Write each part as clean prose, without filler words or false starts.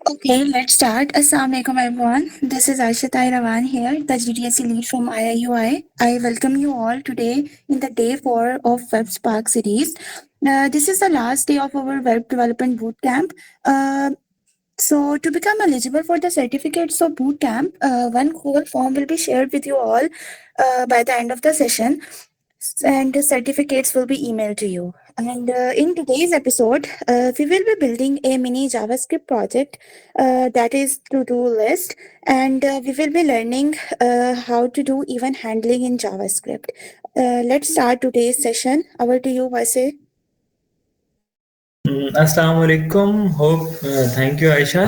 Okay, let's start. Assalamualaikum everyone. This is Aisha Rawan here, the GDSC lead from IIUI. I welcome you all today in the day 4 of Web Spark series. This is the last day of our web development bootcamp. So to become eligible for the certificates of bootcamp, one Google form will be shared with you all by the end of the session, and the certificates will be emailed to you. And in today's episode, we will be building a mini JavaScript project that is to-do list, and we will be learning how to do event handling in JavaScript. Let's start today's session. Over to you, Vaise. Assalamu alaikum. Thank you Aisha.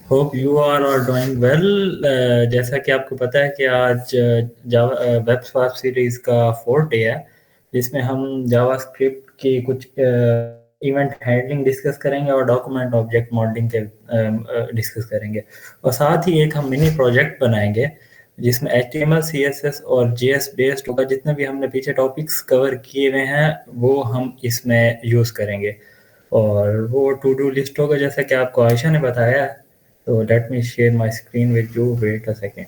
Hope you are all doing well. जैसा कि आपको पता है कि आज Java web swap series का 4th day है, जिसमें हम जावास्क्रिप्ट की कुछ इवेंट हैंडलिंग डिस्कस करेंगे और डॉक्यूमेंट ऑब्जेक्ट मॉडलिंग के डिस्कस करेंगे, और साथ ही एक हम मिनी प्रोजेक्ट बनाएंगे जिसमें HTML, CSS और JS बेस्ड होगा। जितने भी हमने पीछे टॉपिक्स कवर किए हुए हैं वो हम इसमें यूज़ करेंगे, और वो टू डू लिस्ट होगा जैसा कि आपको आयशा ने बताया है। तो let me share my screen with you, wait a second.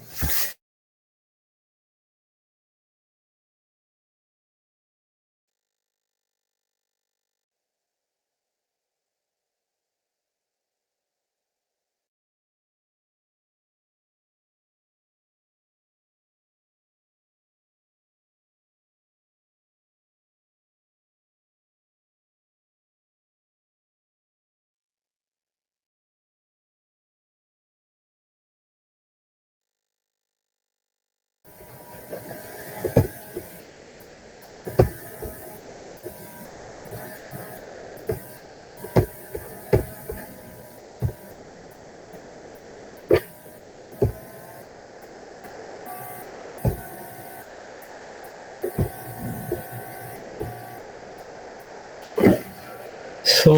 So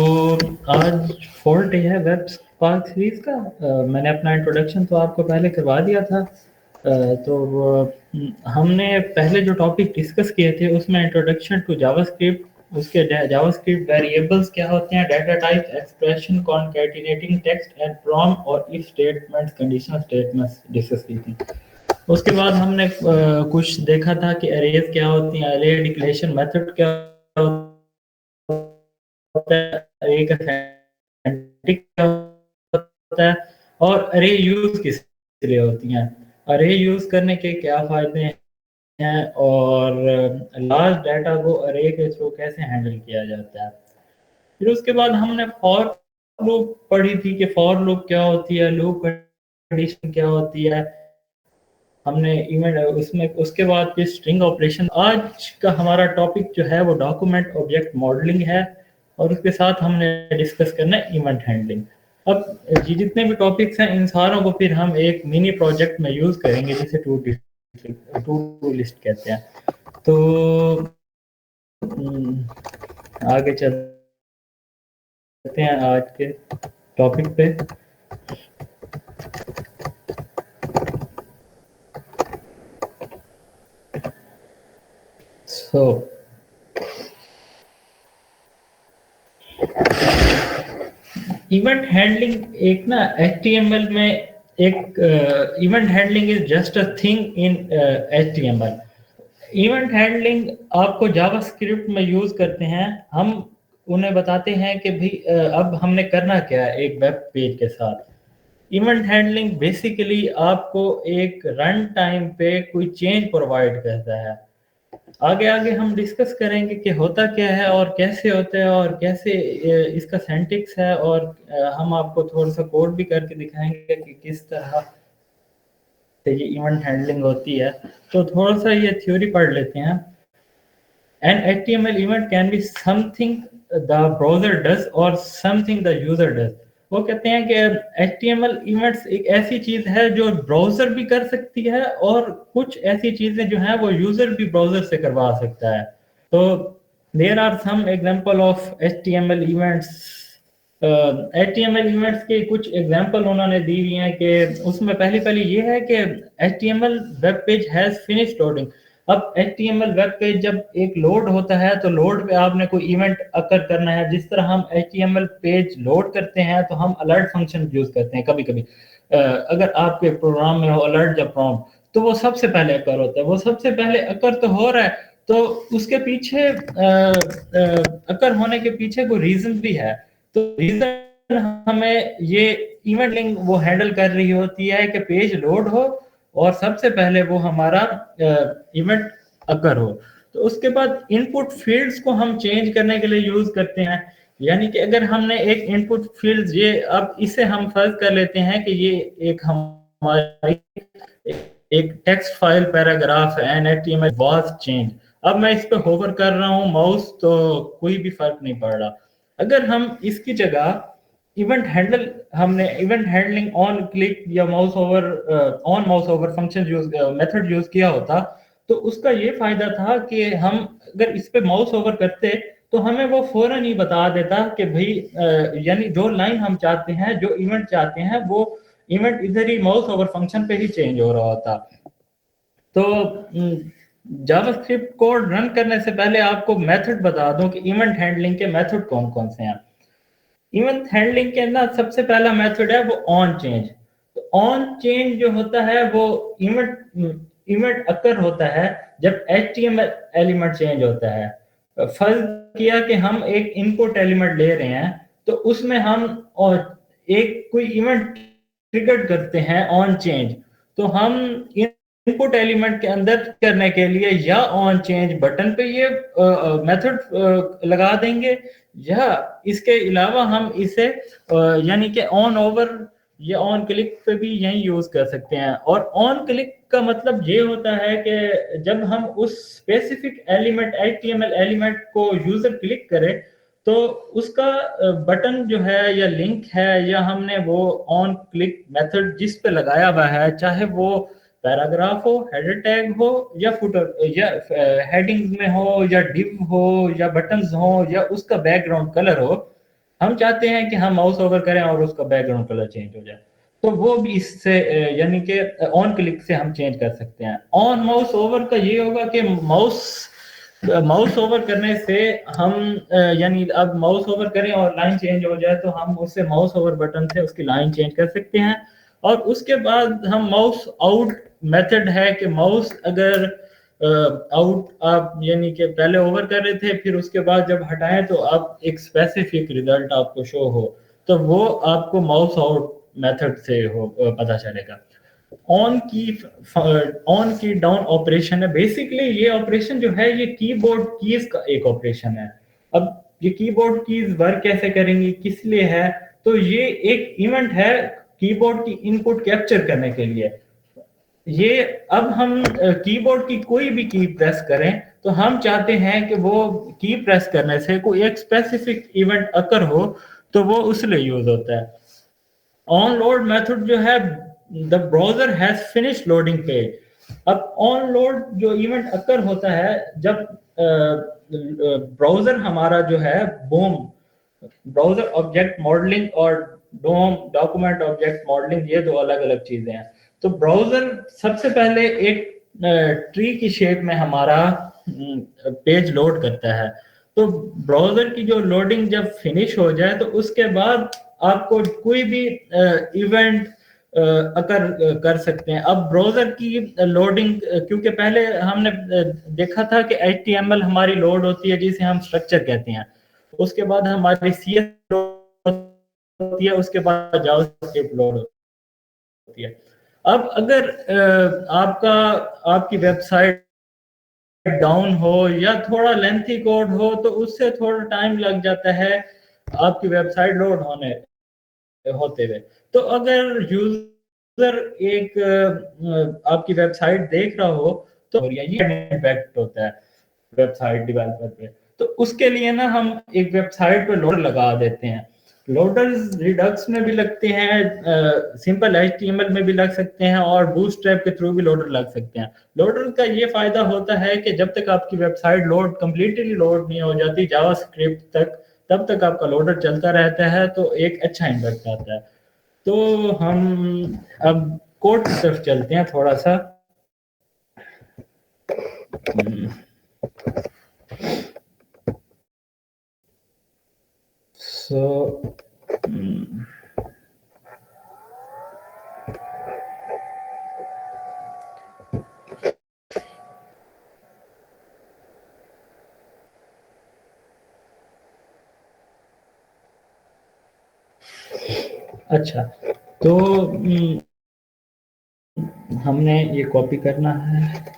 आज 4th डे है वेब स्पार्क सीरीज का। मैंने अपना इंट्रोडक्शन तो आपको पहले करवा दिया था। हमने पहले जो टॉपिक डिस्कस किए थे उसमें इंट्रोडक्शन टू जावास्क्रिप्ट, उसके जावास्क्रिप्ट वेरिएबल्स क्या होते हैं, data type, expression, concatenating text and from और if statements, conditional statements discuss की थी। उसके बाद हमने कुछ देखा था कि अरेज क्या होती हैं, अरे डिक्लेरेशन मेथड क्या होता है, अरे का सिंटैक्स क्या होता है, और अरे यूज किस लिए होती हैं, अरे यूज करने के क्या फायदे हैं, और लार्ज डाटा को अरे के थ्रू कैसे हैंडल किया जाता है। फिर उसके बाद हमने फॉर लूप पढ़ी थी कि फॉर लूप क्या होती है, लूप कंडीशन क्या होती है, हमने इवेंट उसमें उसके बाद फिर स्ट्रिंग ऑपरेशन। आज का हमारा टॉपिक जो है वो डॉक्यूमेंट ऑब्जेक्ट मॉडलिंग है, और उसके साथ हमने डिस्कस करना है इवेंट हैंडलिंग। अब जितने भी टॉपिक्स हैं इन सारों को फिर हम एक मिनी प्रोजेक्ट में यूज करेंगे जिसे टू डू लिस्ट कहते हैं। तो आगे चलते हैं आज के टॉपिक पे। सो इवेंट हैंडलिंग एक ना HTML में एक event handling is just a thing in HTML। Event handling आपको जावास्क्रिप्ट में यूज करते हैं। हम उन्हें बताते हैं कि भाई अब हमने करना क्या है एक वेब पेज के साथ। इवेंट हैंडलिंग बेसिकली आपको एक रन टाइम पे कोई चेंज प्रोवाइड करता है। आगे आगे हम डिस्कस करेंगे कि होता क्या है और कैसे होता है और कैसे इसका सिंटैक्स है, और हम आपको थोड़ा सा कोड भी करके दिखाएंगे कि किस तरह से ये इवेंट हैंडलिंग होती है। तो थोड़ा सा ये थ्योरी पढ़ लेते हैं। An HTML event can be something the browser does और समथिंग द यूजर डज। वो कहते हैं कि HTML इवेंट्स एक ऐसी चीज है जो ब्राउजर भी कर सकती है, और कुछ ऐसी चीजें जो हैं वो यूजर भी ब्राउजर से करवा सकता है। तो there are some example of HTML events. HTML events के कुछ एग्जांपल उन्होंने दी हुई हैं कि उसमें पहली ये है कि HTML web page has finished loading. अब HTML वेब पेज जब एक लोड होता है तो लोड पे आपने कोई इवेंट अकर करना है। जिस तरह हम HTML पेज लोड करते हैं तो हम अलर्ट फंक्शन यूज करते हैं कभी कभी। अगर आपके प्रोग्राम में हो अलर्ट या प्रॉम्प्ट, तो वो सबसे पहले अकर होता है। वो सबसे पहले अकर तो हो रहा है, तो उसके पीछे अकर होने के पीछे कोई रीजन भी है। तो रीजन हमें ये इवेंट लिंक वो हैंडल कर रही होती है कि पेज लोड हो और सबसे पहले वो हमारा इवेंट अकर हो। तो उसके बाद इनपुट फील्ड्स को हम चेंज करने के लिए यूज करते हैं। यानी कि अगर हमने एक इनपुट फील्ड, ये अब इसे हम फर्ज कर लेते हैं कि ये एक हमारी एक टेक्स्ट फाइल पैराग्राफ है एंड HTML वाज चेंज। अब मैं इस पे होवर कर रहा हूँ माउस तो कोई भी फर्क नहीं पड़ रहा। अगर हम इसकी जगह इवेंट हैंडल हमने इवेंट हैंडलिंग ऑन क्लिक या mouse over on mouse over function use method use किया होता, तो उसका ये फायदा था कि हम अगर इस पे माउस ओवर करते तो हमें वो फौरन ही बता देता कि भाई यानी जो लाइन हम चाहते हैं, जो इवेंट चाहते हैं, वो इवेंट इधर ही माउस ओवर फंक्शन पे ही चेंज हो रहा होता। तो जावास्क्रिप्ट कोड रन करने से पहले आपको मेथड बता दूं कि इवेंट हैंडलिंग के मेथड कौन कौन से हैं। इवेंट हैंडलिंग के अंदर सबसे पहला मेथड है वो ऑन चेंज। तो ऑन चेंज जो होता है वो इवेंट इवेंट अकर होता है जब HTML एलिमेंट चेंज होता है। फर्ज किया कि हम एक इनपुट एलिमेंट ले रहे हैं, तो उसमें हम और एक कोई इवेंट ट्रिगर करते हैं ऑन चेंज। तो हम इनपुट एलिमेंट के अंदर करने के लिए या ऑन चेंज बटन पे ये मेथड लगा देंगे, या इसके अलावा हम इसे यानी कि ऑन ओवर या ऑन क्लिक पे भी यही यूज कर सकते हैं। और ऑन क्लिक का मतलब ये होता है कि जब हम उस स्पेसिफिक एलिमेंट HTML एलिमेंट को यूजर क्लिक करे, तो उसका बटन जो है या लिंक है या हमने वो ऑन क्लिक मेथड जिस पे लगाया हुआ है, चाहे वो पैराग्राफ हो, हेडर टैग हो या फुटर या हेडिंग में हो या डिव हो या बटन्स हो या उसका बैकग्राउंड कलर हो, हम चाहते हैं कि हम माउस ओवर करें और उसका बैकग्राउंड कलर चेंज हो जाए, तो वो भी इससे यानी कि ऑन क्लिक से हम चेंज कर सकते हैं। ऑन माउस ओवर का ये होगा कि माउस ओवर करने से हम यानी अब माउस ओवर करें और लाइन चेंज हो जाए तो हम उससे माउस ओवर बटन से उसकी लाइन चेंज कर सकते हैं। और उसके बाद हम माउस आउट मेथड है कि माउस अगर आउट आप यानी कि पहले ओवर कर रहे थे, फिर उसके बाद जब हटाएं तो आप एक स्पेसिफिक रिजल्ट आपको शो हो, तो वो आपको माउस आउट मेथड से हो पता चलेगा। ऑन की डाउन ऑपरेशन है, बेसिकली ये ऑपरेशन जो है ये कीबोर्ड कीज का एक ऑपरेशन है। अब ये कीबोर्ड कीज वर्क कैसे करेंगी, किस लिए है, तो ये एक इवेंट है कीबोर्ड की इनपुट कैप्चर करने के लिए। ये अब हम कीबोर्ड की कोई भी की प्रेस करें तो हम चाहते हैं कि वो की प्रेस करने से कोई एक स्पेसिफिक इवेंट अकर हो, तो वो उस लिए यूज होता है। ऑन लोड मेथड जो है the browser has finish loading page. अब ऑन लोड जो इवेंट अकर होता है जब ब्राउजर हमारा जो है बोम ब्राउजर ऑब्जेक्ट मॉडलिंग और डोम डॉक्यूमेंट ऑब्जेक्ट मॉडलिंग, ये दो अलग अलग चीजें हैं। तो ब्राउजर सबसे पहले एक ट्री की शेप में हमारा पेज लोड करता है। तो ब्राउजर की जो लोडिंग जब फिनिश हो जाए तो उसके बाद आपको कोई भी इवेंट अकर कर सकते हैं। अब ब्राउजर की लोडिंग, क्योंकि पहले हमने देखा था कि HTML हमारी लोड होती है जिसे हम स्ट्रक्चर कहते हैं, उसके बाद हमारी CS होती है, उसके बाद जावास्क्रिप्ट लोड होती है। अब अगर आपकी वेबसाइट डाउन हो या थोड़ा लेंथी कोड हो तो उससे थोड़ा टाइम लग जाता है आपकी वेबसाइट लोड होते हुए। तो अगर यूजर एक आपकी वेबसाइट देख रहा हो तो ये इम्पैक्ट होता है वेबसाइट डेवलपर पे। तो उसके लिए ना हम एक वेबसाइट पे लोडर लगा देते हैं। लोडर्स रिडक्स में भी लगते हैं, सिंपल HTML में भी लग सकते हैं और बूटस्ट्रैप के थ्रू भी लोडर लग सकते हैं। लोडर का ये फायदा होता है कि जब तक आपकी वेबसाइट कंप्लीटली लोड नहीं हो जाती जावास्क्रिप्ट तक, तब तक आपका लोडर चलता रहता है, तो एक अच्छा इम्पैक्ट आता है। तो हम अब कोड की तरफ चलते हैं थोड़ा सा। So अच्छा, तो हमने ये कॉपी करना है।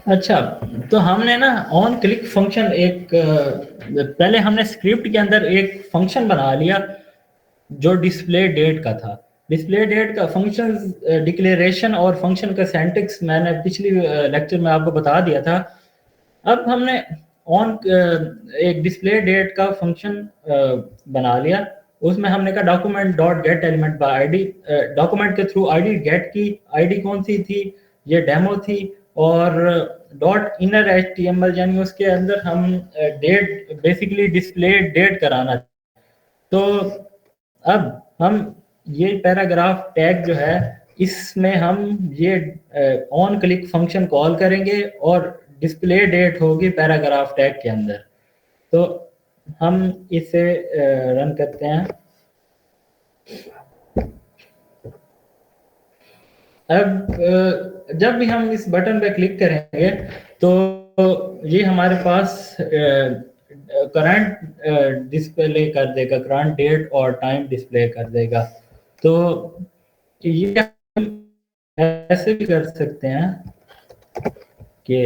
अच्छा, तो हमने ना ऑन क्लिक फंक्शन पहले हमने स्क्रिप्ट के अंदर एक फंक्शन बना लिया जो डिस्प्ले डेट का था। डिस्प्ले डेट का फंक्शन डिक्लेरेशन और फंक्शन का सिंटैक्स मैंने पिछली लेक्चर में आपको बता दिया था। अब हमने ऑन एक डिस्प्ले डेट का फंक्शन बना लिया। उसमें हमने कहा document dot gate element by ID, document के थ्रू आईडी गेट की। आईडी कौन सी थी? ये डेमो थी। और डॉट इनर एचटीएमएल यानी उसके अंदर हम डेट बेसिकली डिस्प्ले डेट कराना। तो अब हम ये पैराग्राफ टैग जो है इसमें हम ये ऑन क्लिक फंक्शन कॉल करेंगे और डिस्प्ले डेट होगी पैराग्राफ टैग के अंदर। तो हम इसे रन करते हैं। अब जब भी हम इस बटन पे क्लिक करेंगे तो ये हमारे पास करंट डिस्प्ले कर देगा, करंट डेट और टाइम डिस्प्ले कर देगा। तो ये हम ऐसे भी कर सकते हैं कि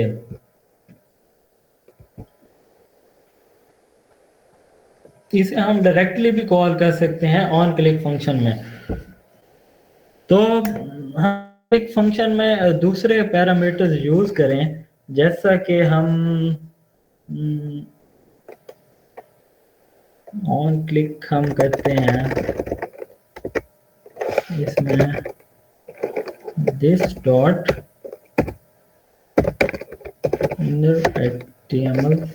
इसे हम डायरेक्टली भी कॉल कर सकते हैं ऑन क्लिक फंक्शन में। तो हम क्लिक फंक्शन में दूसरे पैरामीटर्स यूज करें, जैसा कि हम ऑन क्लिक हम करते हैं इसमें this dot inner HTML.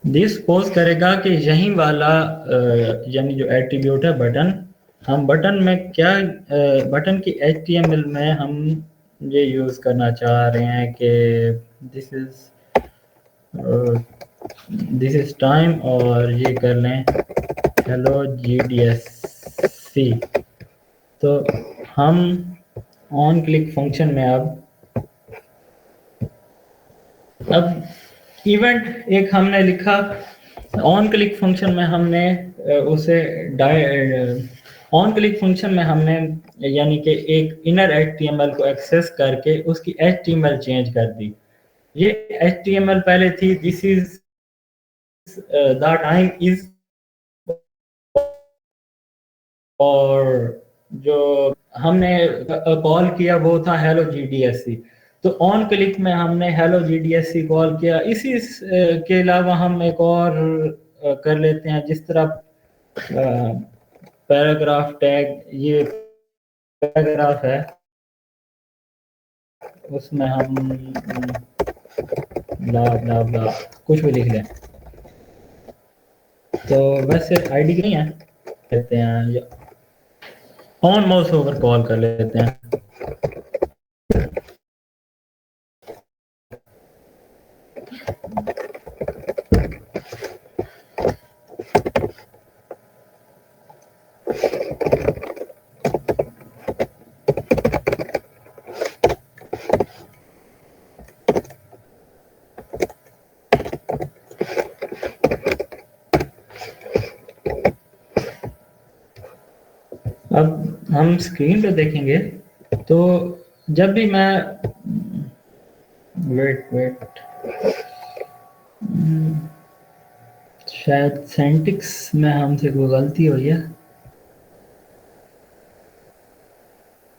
This pose करेगा कि यही वाला यानी जो एट्रीब्यूट है बटन, हम बटन में क्या बटन की एचटीएमएल में हम ये यूज करना चाह रहे हैं कि दिस इज टाइम और ये कर लें हेलो जीडीएससी। तो हम ऑन क्लिक फंक्शन में अब इवेंट एक हमने लिखा ऑन क्लिक फंक्शन में, हमने उसे ऑन क्लिक फंक्शन में हमने यानी कि एक इनर एचटीएमएल को एक्सेस करके उसकी एचटीएमएल चेंज कर दी। ये एचटीएमएल पहले थी this is the time is, और जो हमने कॉल किया वो था हेलो जीडीएससी। तो ऑन क्लिक में हमने हेलो जीडीएससी कॉल किया। इसी के अलावा हम एक और कर लेते हैं, जिस तरह पैराग्राफ टैग, ये पैराग्राफ है उसमें हम ब्ला ब्ला ब्ला कुछ भी लिख लें। तो वैसे आईडी नहीं है, कहते हैं ऑन माउस ओवर कॉल कर लेते हैं। अब हम स्क्रीन पे देखेंगे तो जब भी मैं वेट शायद सेंटिक्स में हमसे कोई गलती हुई है।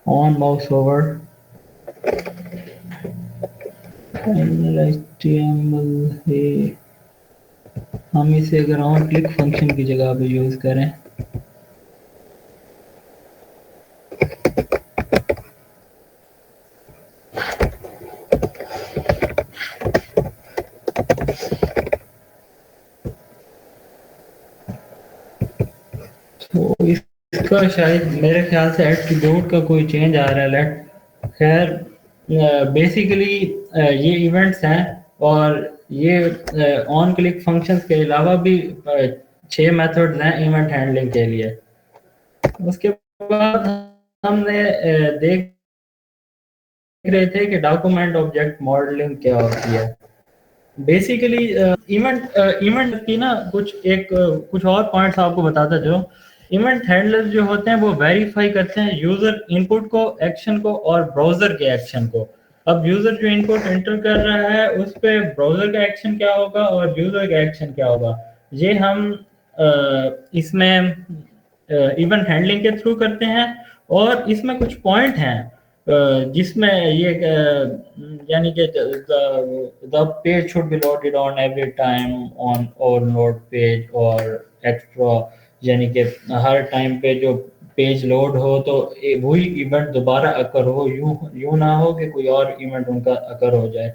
ऑन माउस ओवर HTML है, हम इसे अगर ऑन क्लिक फंक्शन की जगह पे यूज करें तो इसका शायद मेरे ख्याल से एट्रीब्यूट का कोई चेंज आ रहा है। लेट खैर, बेसिकली ये इवेंट्स हैं और ये ऑन क्लिक फंक्शंस के अलावा भी 6 मेथड्स हैं इवेंट हैंडलिंग के लिए। उसके बाद हमने देख रहे थे कि डॉक्यूमेंट ऑब्जेक्ट मॉडलिंग क्या होती है। बेसिकली इवेंट की ना कुछ और पॉइंट्स आपको बताता जो इवेंट हैंडलर जो होते हैं वो वेरीफाई करते हैं यूजर इनपुट को, एक्शन को और ब्राउजर के एक्शन को। अब यूजर जो इनपुट एंटर कर रहा है उस पे ब्राउजर का एक्शन क्या होगा और यूजर का एक्शन क्या होगा, ये हम इसमें इवेंट हैंडलिंग के थ्रू करते हैं। और इसमें कुछ पॉइंट हैं जिसमें ये यानी कि the page should be loaded on every time on और नोड पेज और एक्स्ट्रा, यानी कि हर टाइम पे जो पेज लोड हो तो वही इवेंट दोबारा अकर हो, यूं ना हो कि कोई और इवेंट उनका अकर हो जाए।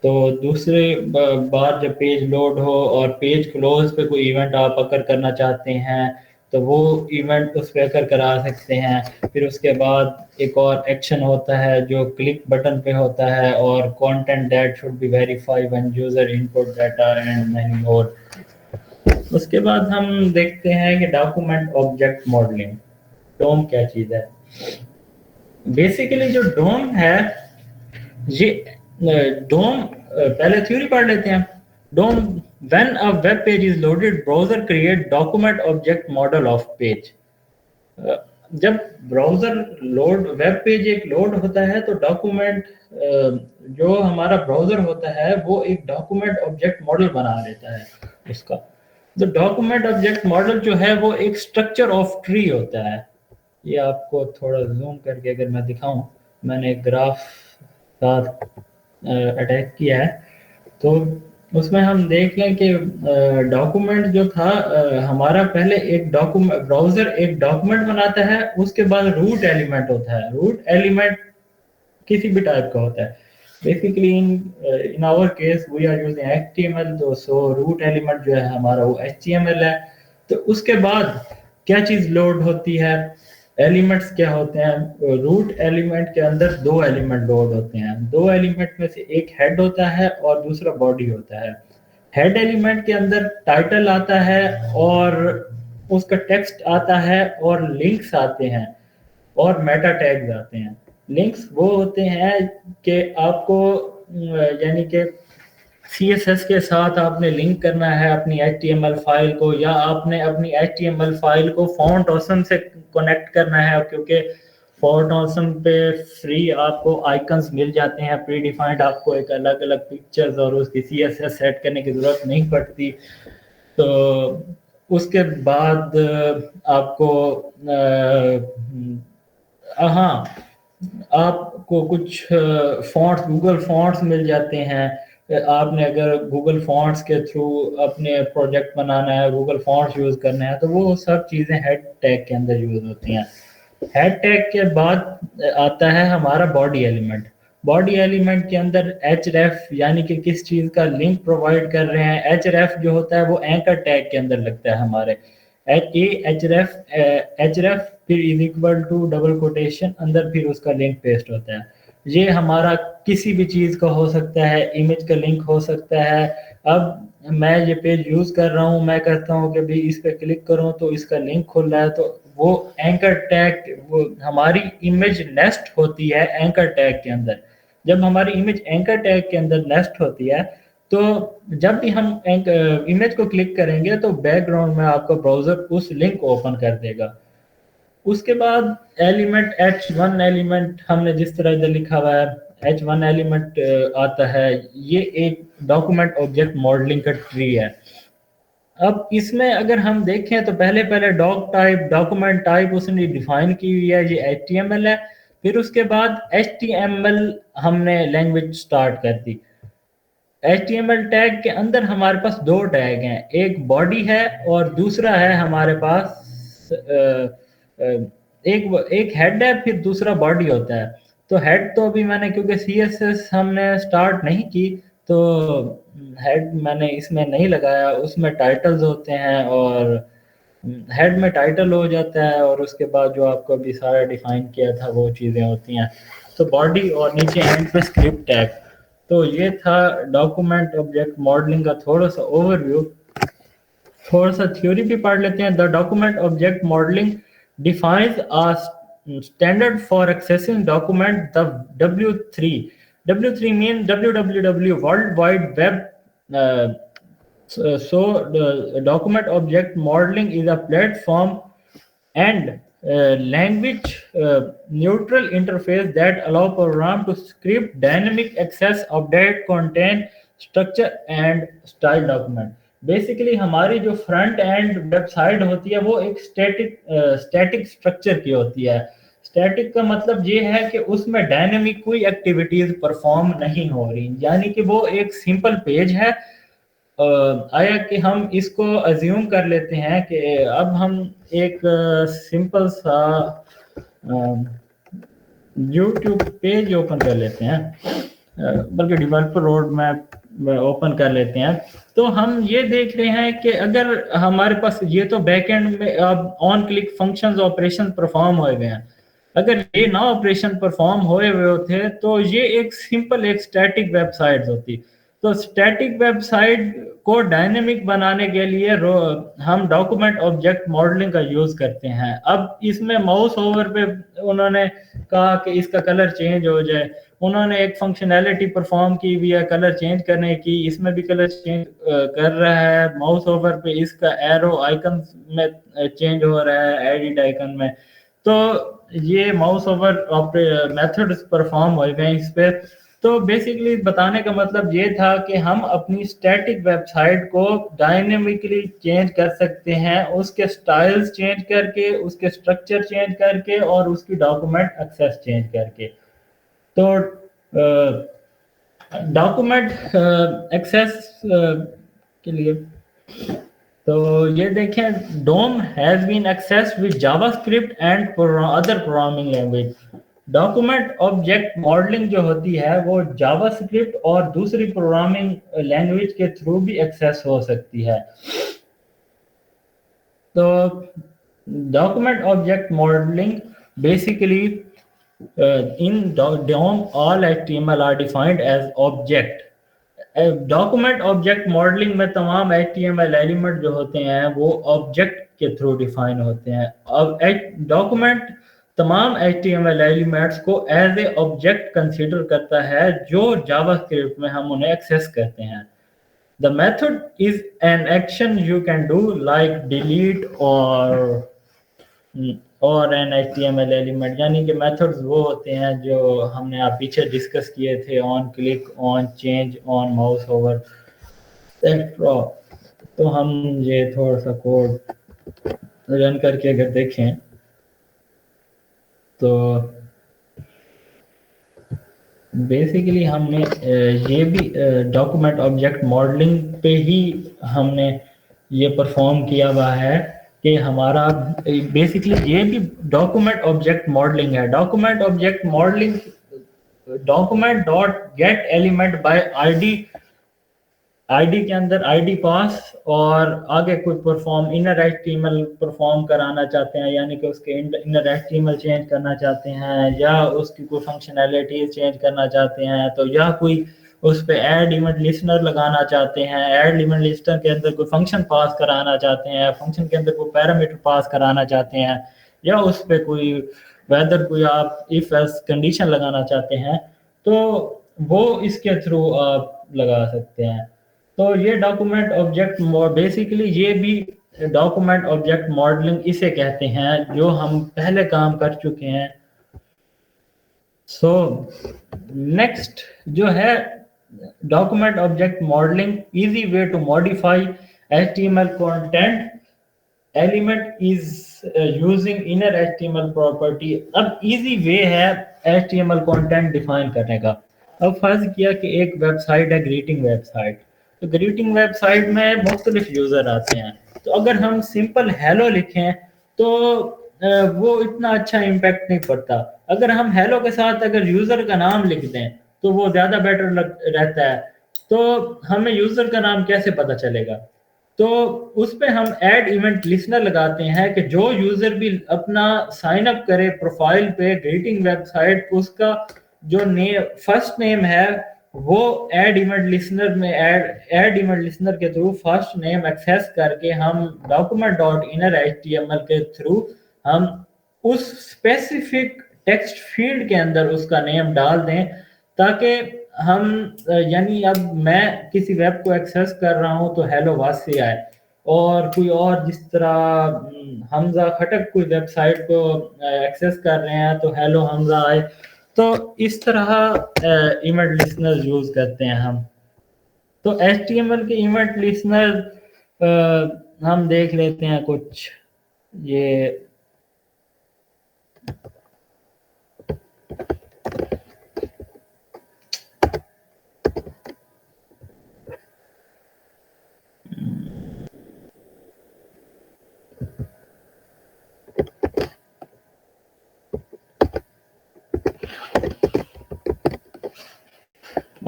तो दूसरे बार जब पेज लोड हो और पेज क्लोज पे कोई इवेंट आप अकर करना चाहते हैं तो वो इवेंट उस पर अकर करा सकते हैं। फिर उसके बाद एक और एक्शन होता है जो क्लिक बटन पे होता है और content that should be verify when user input data and many more. उसके बाद हम देखते हैं कि डॉक्यूमेंट ऑब्जेक्ट मॉडलिंग, डोम क्या चीज़ है। बेसिकली जो डोम है ये डोम पहले थ्योरी पढ़ लेते हैं। DOM, when a web page is loaded browser create document object model of page. जब ब्राउजर लोड वेब पेज एक लोड होता है तो डॉक्यूमेंट जो हमारा ब्राउजर होता है वो एक डॉक्यूमेंट ऑब्जेक्ट मॉडल बना लेता है उसका। तो डॉक्यूमेंट ऑब्जेक्ट मॉडल जो है वो एक स्ट्रक्चर ऑफ ट्री होता है। ये आपको थोड़ा जूम करके अगर मैं दिखाऊं, मैंने एक ग्राफ साथ अटैच किया है तो उसमें हम देख लें कि डॉक्यूमेंट जो था हमारा पहले एक डॉक्यूमेंट ब्राउजर एक डॉक्यूमेंट बनाता है, उसके बाद रूट एलिमेंट होता है। रूट एलिमेंट किसी भी टाइप का होता है। Basically in our case we are using HTML, तो सो रूट एलिमेंट जो है हमारा वो एचटीएमएल है। तो उसके बाद क्या चीज लोड होती है, एलिमेंट्स क्या होते हैं। रूट एलिमेंट के अंदर दो एलिमेंट लोड होते हैं। दो एलिमेंट में से एक हेड होता है और दूसरा बॉडी होता है। हेड एलिमेंट के अंदर टाइटल आता है और उसका टेक्स्ट आता है और लिंक्स आते हैं और मेटा टैग्स आते हैं। लिंक्स वो होते हैं कि आपको यानी कि सीएसएस के साथ आपने लिंक करना है अपनी एचटीएमएल फाइल को, या आपने अपनी एचटीएमएल फाइल को फॉन्ट ऑसम से कनेक्ट करना है, क्योंकि फॉन्ट ऑसम पे फ्री आपको आइकन्स मिल जाते हैं प्री डिफाइंड। आपको एक अलग अलग पिक्चर्स और उसकी सीएसएस सेट करने की जरूरत नहीं पड़ती। तो उसके बाद आपको हाँ, आपको कुछ फॉन्ट्स, गूगल फॉन्ट्स मिल जाते हैं। आपने अगर गूगल फॉन्ट्स के थ्रू अपने प्रोजेक्ट बनाना है, गूगल फॉन्ट्स यूज़ करना है, तो वो सब चीज़ें हेड टैग के अंदर यूज़ होती हैं। हेड टैग के बाद आता है हमारा बॉडी एलिमेंट। बॉडी एलिमेंट के अंदर एच यानी कि किस चीज़ का लिंक प्रोवाइड कर रहे हैं। एच जो होता है वो एंकर टैग के अंदर लगता है हमारे। एच फिर is equal to double quotation अंदर फिर उसका लिंक पेस्ट होता है। ये हमारा किसी भी चीज़ का हो सकता है, इमेज का लिंक हो सकता है। अब मैं ये पेज यूज़ कर रहा हूँ, मैं कहता हूँ कि भाई इस पर क्लिक करूँ तो इसका लिंक खुल रहा है, तो वो एंकर टैग, वो हमारी इमेज नेस्ट होती है एंकर टैग के अंदर। जब हमारी इमेज एंकर टैग के अंदर नेस्ट होती है तो जब भी हम इमेज को क्लिक करेंगे तो बैकग्राउंड में आपका ब्राउजर उस लिंक को ओपन कर देगा। उसके बाद एलिमेंट H1 एलिमेंट हमने जिस तरह इधर लिखा हुआ है H1 एलिमेंट आता है। ये एक डॉक्यूमेंट ऑब्जेक्ट मॉडलिंग का ट्री है। अब इसमें अगर हम देखें तो पहले पहले डॉक टाइप, डॉक्यूमेंट टाइप उसने डिफाइन की हुई है, ये HTML है। फिर उसके बाद HTML हमने लैंग्वेज स्टार्ट कर दी। HTML टैग के अंदर हमारे पास दो टैग हैं, एक बॉडी है और दूसरा है हमारे पास एक एक हेड है, फिर दूसरा बॉडी होता है। तो हेड तो अभी मैंने, क्योंकि CSS हमने स्टार्ट नहीं की, तो हेड मैंने इसमें नहीं लगाया। उसमें टाइटल्स होते हैं और हेड में टाइटल हो जाता है और उसके बाद जो आपको अभी सारा डिफाइन किया था वो चीज़ें होती हैं। तो बॉडी और नीचे एंड पे स्क्रिप्ट टैग। तो ये था डॉक्यूमेंट ऑब्जेक्ट मॉडलिंग का थोड़ा सा ओवरव्यू। थोड़ा सा थ्योरी भी पढ़ लेते हैं। The document object modelling defines a standard for accessing document the W3। W3 mean WWW world wide web. So the document object modeling is a platform and language neutral interface that allow program to script dynamic access update content structure and style document। Basically हमारी जो front end website होती है वो एक static structure की होती है। Static का मतलब ये है कि उसमें डायनेमिक कोई एक्टिविटीज परफॉर्म नहीं हो रही, यानी कि वो एक सिंपल पेज है। आया कि हम इसको अज्यूम कर लेते हैं कि अब हम एक सिंपल सा यूट्यूब पेज ओपन कर लेते हैं, बल्कि डेवलपर रोड मैप ओपन कर लेते हैं। तो हम ये देख रहे हैं कि अगर हमारे पास ये तो बैकएंड में अब on click functions operation perform हो गए हैं। अगर ये ना ऑपरेशन परफॉर्म हुए हुए होते तो ये एक सिंपल एक स्टैटिक वेबसाइट होती। तो स्टैटिक वेबसाइट को डायनेमिक बनाने के लिए हम डॉक्यूमेंट ऑब्जेक्ट मॉडलिंग का यूज करते हैं। अब इसमें माउस ओवर पे उन्होंने कहा कि इसका कलर चेंज हो जाए। उन्होंने एक फंक्शनैलिटी परफॉर्म की हुई है कलर चेंज करने की, इसमें भी कलर चेंज कर रहा है। माउस ओवर पे इसका एरो आइकन में चेंज हो रहा है, एडिट आइकन में। तो ये माउस ओवर मेथड्स परफॉर्म हो गए इस पे। तो बेसिकली बताने का मतलब ये था कि हम अपनी स्टैटिक वेबसाइट को डायनेमिकली चेंज कर सकते हैं, उसके स्टाइल्स चेंज करके, उसके स्ट्रक्चर चेंज करके और उसकी डॉक्यूमेंट एक्सेस चेंज करके। तो डॉक्यूमेंट एक्सेस के लिए तो ये देखें, DOM has been accessed with JavaScript and other programming language. Document object modelling जो होती है वो जावास्क्रिप्ट और दूसरी प्रोग्रामिंग लैंग्वेज के थ्रू भी एक्सेस हो सकती है। तो document object modelling basically in DOM all HTML are defined as object। Document object modelling में तमाम HTML एलिमेंट जो होते हैं वो ऑब्जेक्ट के थ्रू डिफाइन होते हैं। अब डॉक्यूमेंट तमाम HTML एलिमेंट्स को एज ए ऑब्जेक्ट कंसीडर करता है जो जावास्क्रिप्ट में हम उन्हें एक्सेस करते हैं। The method is an action you can do like delete और एन HTML एलिमेंट, यानी कि मेथड्स वो होते हैं जो हमने आप पीछे डिस्कस किए थे, on click, on change, on mouse over, etcetera. तो हम ये थोड़ा सा कोड रन करके अगर देखें तो बेसिकली हमने ये भी डॉक्यूमेंट ऑब्जेक्ट मॉडलिंग पे ही हमने ये परफॉर्म किया हुआ है कि हमारा बेसिकली ये भी डॉक्यूमेंट ऑब्जेक्ट मॉडलिंग है। Document object modelling document dot gate element by ID के अंदर आईडी पास और आगे कोई परफॉर्म इनर एचटीएमएल परफॉर्म कराना चाहते हैं, यानी कि उसके इनर एचटीएमएल चेंज करना चाहते हैं या उसकी कोई फंक्शनैलिटी चेंज करना चाहते हैं, तो या कोई उस पे ऐड इवेंट लिस्टनर लगाना चाहते हैं, ऐड इवेंट लिस्टनर के अंदर कोई फंक्शन पास कराना चाहते हैं, फंक्शन के अंदर कोई पैरामीटर पास कराना चाहते हैं, या उस पे कोई वेदर कोई आप इफ एल्स कंडीशन लगाना चाहते हैं, तो वो इसके थ्रू आप लगा सकते हैं। तो ये डॉक्यूमेंट ऑब्जेक्ट बेसिकली ये भी डॉक्यूमेंट ऑब्जेक्ट मॉडलिंग इसे कहते हैं, जो हम पहले काम कर चुके हैं। सो नेक्स्ट जो है document object modelling, easy way to modify HTML content element is using inner HTML property. अब इजी वे है HTML कंटेंट डिफाइन करने का। अब फर्ज किया कि एक वेबसाइट है ग्रीटिंग वेबसाइट, तो ग्रीटिंग वेबसाइट में मुख्तलिफ यूज़र आते हैं, तो अगर हम सिंपल हेलो लिखें तो वो इतना अच्छा इम्पैक्ट नहीं पड़ता। अगर हम हेलो के साथ अगर यूज़र का नाम लिख दें तो वो ज़्यादा बेटर रहता है। तो हमें यूज़र का नाम कैसे पता चलेगा? तो उस पे हम ऐड इवेंट लिसनर लगाते हैं कि जो यूजर भी अपना साइन अप करे प्रोफाइल पे ग्रीटिंग वेबसाइट, उसका जो नेम फर्स्ट नेम है वो ऐड इवेंट लिसनर में ऐड इवेंट लिसनर के थ्रू फर्स्ट नेम एक्सेस करके हम डॉक्यूमेंट डॉट इनर एचटीएमएल के थ्रू हम उस स्पेसिफिक टेक्स्ट फील्ड के अंदर उसका नेम डाल दें, ताकि हम यानी अब मैं किसी वेब को एक्सेस कर रहा हूं तो हेलो वासी आए, और कोई और जिस तरह हमजा खटक कोई वेबसाइट को एक्सेस कर रहे हैं तो हेलो हमजा आए। तो इस तरह इवेंट लिसनर यूज करते हैं हम। तो HTML के इवेंट लिसनर हम देख लेते हैं कुछ। ये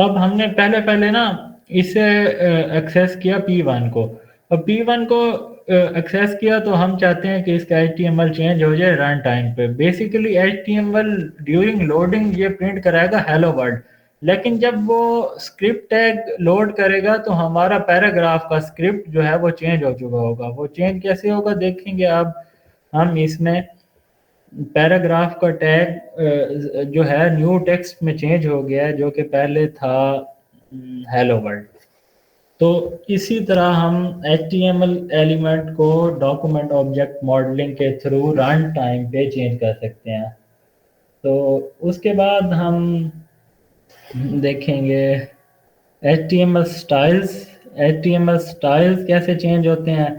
अब हमने पहले ना इसे एक्सेस किया P1 को। अब P1 को एक्सेस किया तो हम चाहते हैं कि इसका HTML चेंज हो जाए रन टाइम पे। बेसिकली HTML ड्यूरिंग लोडिंग ये प्रिंट कराएगा हेलो वर्ल्ड, लेकिन जब वो स्क्रिप्ट टैग लोड करेगा तो हमारा पैराग्राफ का स्क्रिप्ट जो है वो चेंज हो चुका होगा। वो चेंज कैसे होगा देखेंगे अब हम। इसमें पैराग्राफ का टैग जो है न्यू टेक्स्ट में चेंज हो गया है, जो कि पहले था हेलो वर्ल्ड। तो इसी तरह हम HTML एलिमेंट को डॉक्यूमेंट ऑब्जेक्ट मॉडलिंग के थ्रू रन टाइम पे चेंज कर सकते हैं। तो उसके बाद हम देखेंगे HTML स्टाइल्स। HTML स्टाइल्स कैसे चेंज होते हैं।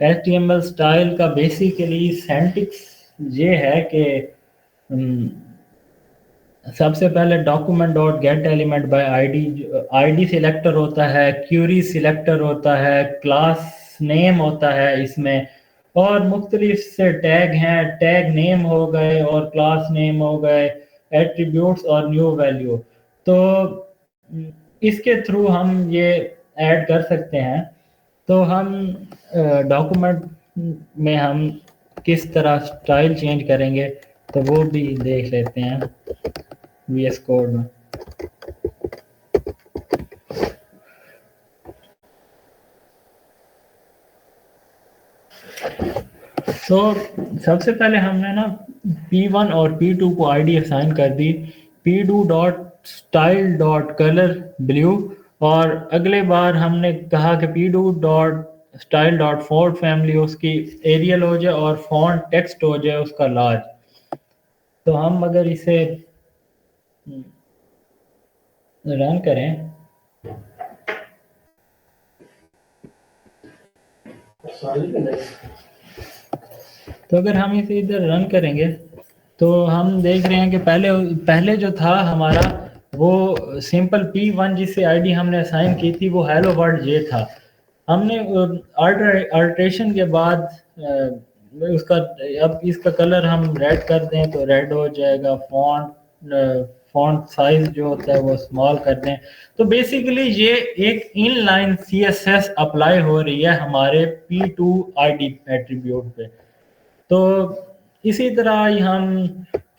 HTML स्टाइल का बेसिकली सेंटिक्स ये है कि सबसे पहले document dot gate element by ID selector होता है, क्यूरी सिलेक्टर होता है, क्लास नेम होता है इसमें, और मुख्तलिफ से टैग हैं, टैग नेम हो गए और क्लास नेम हो गए, एट्रीब्यूट्स और न्यू वैल्यू। तो इसके थ्रू हम ये ऐड कर सकते हैं। तो हम डॉक्यूमेंट में हम किस तरह स्टाइल चेंज करेंगे तो वो भी देख लेते हैं VS कोड में। तो सबसे पहले हमने ना P1 और P2 को आईडी असाइन कर दी, P2 dot style dot colour blue, और अगले बार हमने कहा कि P2 dot style dot font family उसकी एरियल हो जाए और फॉन्ट टेक्स्ट हो जाए उसका लार्ज। तो हम अगर इसे रन करें तो अगर हम इसे इधर रन करेंगे तो हम देख रहे हैं कि पहले जो था हमारा वो सिंपल P1 जिससे आईडी हमने असाइन की थी वो हेलो वर्ल्ड ये था। हमने अल्ट्रेशन के बाद उसका अब इसका कलर हम रेड कर दें तो रेड हो जाएगा, फॉन्ट साइज जो होता है वो स्मॉल कर दें। तो बेसिकली ये एक इनलाइन CSS अप्लाई हो रही है हमारे P2 आईडी एट्रीब्यूट पे। तो इसी तरह ही हम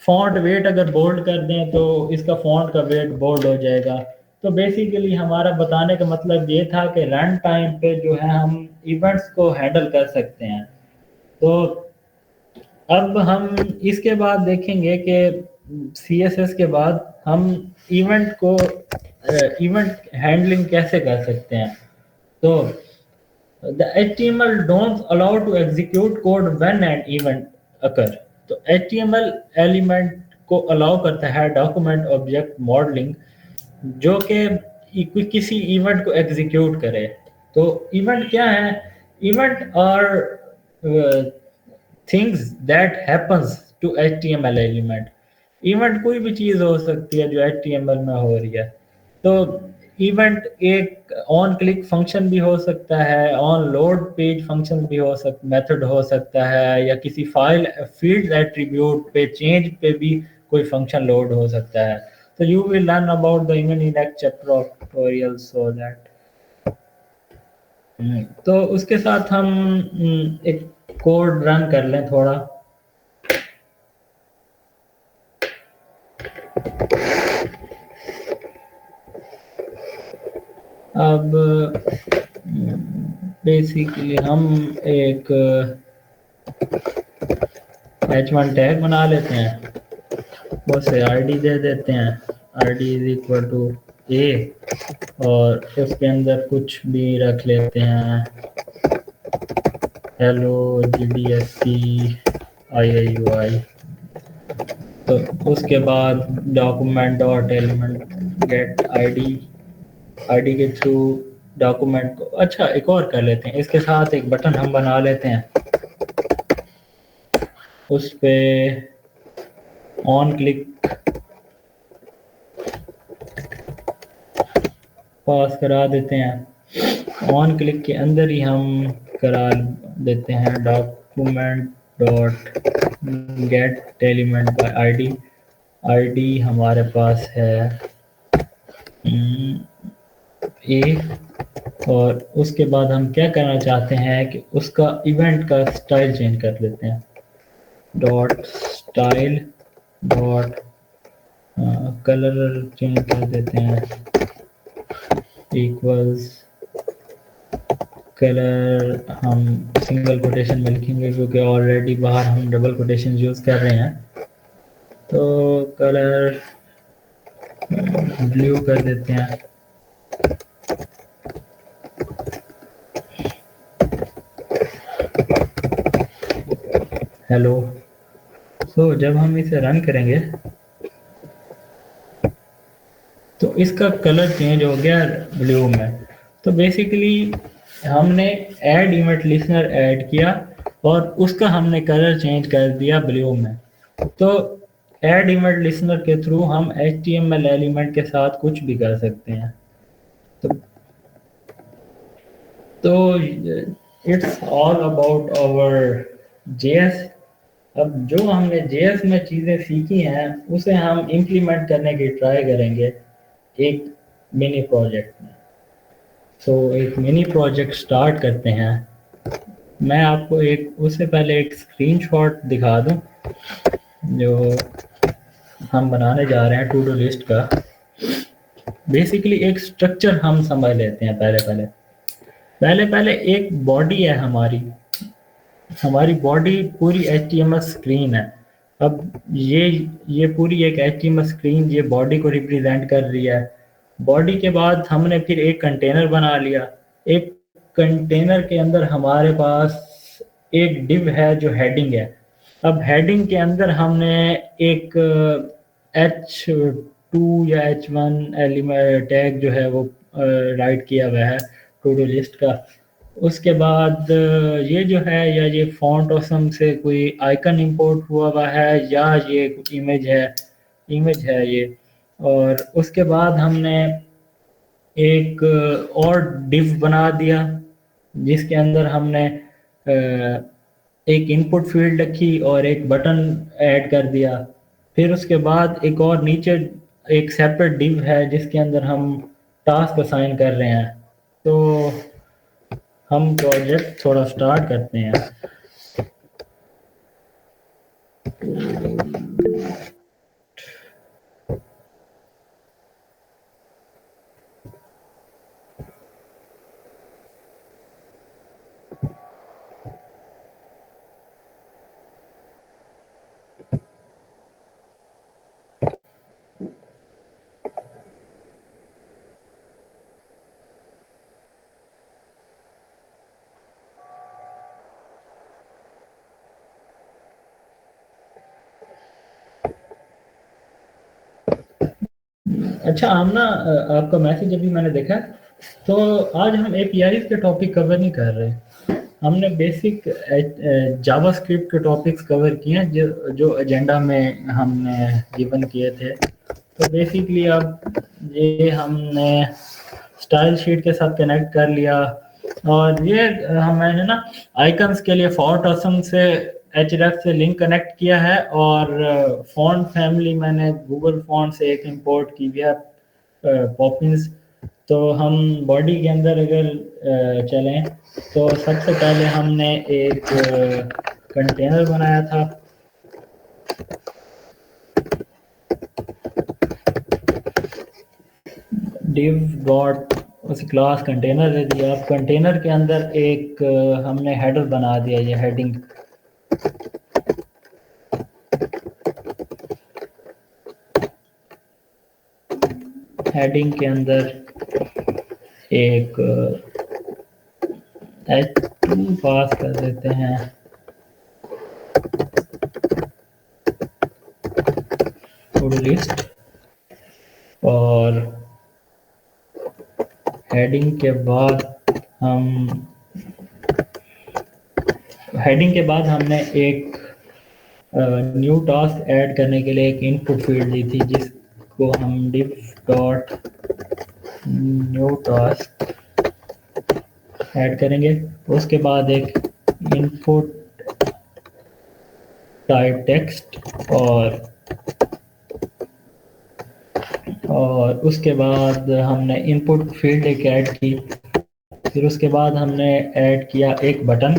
फॉन्ट वेट अगर बोल्ड कर दें तो इसका फॉन्ट का वेट बोल्ड हो जाएगा। तो बेसिकली हमारा बताने का मतलब ये था कि रन टाइम पे जो है हम इवेंट्स को हैंडल कर सकते हैं। तो अब हम इसके बाद देखेंगे कि CSS के बाद हम इवेंट हैंडलिंग कैसे कर सकते हैं। तो the HTML don't allow to execute code when an event occur। तो HTML एलिमेंट को अलाउ करता है डॉक्यूमेंट ऑब्जेक्ट मॉडलिंग, जो कि किसी इवेंट को एग्जीक्यूट करे। तो इवेंट क्या है। Event are things that happens to HTML element. Event कोई भी चीज़ हो सकती है जो HTML में हो रही है। तो इवेंट एक ऑन क्लिक फंक्शन भी हो सकता है, ऑन लोड पेज फंक्शन भी हो सकता, मेथड हो सकता है, या किसी फाइल फील्ड एट्रीब्यूट पे चेंज पे भी कोई फंक्शन लोड हो सकता है। तो you will learn about the event in next chapter of tutorial so that तो उसके साथ हम एक कोड रन कर लें थोड़ा। अब बेसिकली हम एक h1 टैग बना लेते हैं, उसे id दे देते हैं, id is equal to a, और उसके अंदर कुछ भी रख लेते हैं, हेलो GDSC IIUI। तो उसके बाद document dot element get ID के थ्रू डॉक्यूमेंट को, अच्छा एक और कर लेते हैं, इसके साथ एक बटन हम बना लेते हैं, उस पे ऑन क्लिक पास करा देते हैं। ऑन क्लिक के अंदर ही हम करा देते हैं document dot gate element by ID. ID हमारे पास है ए, और उसके बाद हम क्या करना चाहते हैं कि उसका इवेंट का स्टाइल चेंज कर लेते हैं, dot style dot colour change कर देते हैं, इक्वल्स कलर हम सिंगल कोटेशन में लिखेंगे क्योंकि ऑलरेडी बाहर हम डबल कोटेशन यूज कर रहे हैं, तो कलर ब्लू कर देते हैं। हेलो, तो जब हम इसे रन करेंगे तो इसका कलर चेंज हो गया ब्लू में। तो बेसिकली हमने ऐड इवेंट लिसनर ऐड किया और उसका हमने कलर चेंज कर दिया ब्लू में। तो ऐड इवेंट लिसनर के थ्रू हम HTML एलिमेंट के साथ कुछ भी कर सकते हैं। तो it's all about our JS। अब जो हमने JS में चीज़ें सीखी हैं उसे हम इम्प्लीमेंट करने की ट्राई करेंगे एक मिनी प्रोजेक्ट में। तो एक मिनी प्रोजेक्ट स्टार्ट करते हैं। मैं आपको एक उससे पहले एक स्क्रीनशॉट दिखा दूं जो हम बनाने जा रहे हैं टू डू लिस्ट का। बेसिकली एक स्ट्रक्चर हम समझ लेते हैं। पहले एक बॉडी है हमारी बॉडी पूरी HTML स्क्रीन है। अब ये पूरी एक HTML स्क्रीन ये बॉडी को रिप्रेजेंट कर रही है। बॉडी के बाद हमने फिर एक कंटेनर बना लिया। एक कंटेनर के अंदर हमारे पास एक डिव है जो हेडिंग है। अब हेडिंग के अंदर हमने एक H2 या H1 एलिमेंट टैग जो है वो राइट किया हुआ है टू डू लिस्ट का। उसके बाद ये जो है या ये फॉन्ट ऑसम से कोई आइकन इंपोर्ट हुआ है या ये इमेज है ये। और उसके बाद हमने एक और डिव बना दिया जिसके अंदर हमने एक इनपुट फील्ड रखी और एक बटन ऐड कर दिया। फिर उसके बाद एक और नीचे एक सेपरेट डिव है जिसके अंदर हम टास्क असाइन कर रहे हैं। तो हम प्रोजेक्ट थोड़ा स्टार्ट करते हैं। अच्छा आमना, आपका मैसेज अभी मैंने देखा। तो आज हम APIs के टॉपिक कवर नहीं कर रहे। हमने बेसिक जावास्क्रिप्ट के टॉपिक्स कवर किए हैं जो एजेंडा में हमने गिवन किए थे। तो बेसिकली अब ये हमने स्टाइल शीट के साथ कनेक्ट कर लिया। और ये मैंने ना आइकन्स के लिए फॉन्ट ऑसम से href से लिंक कनेक्ट किया है। और फॉन्ट फैमिली मैंने गूगल फॉन्ट से एक इंपोर्ट की है, पॉपिंस। तो हम बॉडी के अंदर अगर चलें तो सबसे पहले हमने एक कंटेनर बनाया था। div डॉट उस क्लास कंटेनर दे दिया। अब कंटेनर के अंदर एक हमने हेडर बना दिया, ये हेडिंग। हेडिंग के अंदर एक h2 पास कर देते हैं, टू डू लिस्ट। और हेडिंग के बाद हमने एक न्यू टास्क ऐड करने के लिए एक इनपुट फील्ड दी थी, जिसको हम div dot new task add करेंगे। उसके बाद एक इनपुट टाइप टेक्स्ट और उसके बाद हमने इनपुट फील्ड एक ऐड की। फिर उसके बाद हमने ऐड किया एक बटन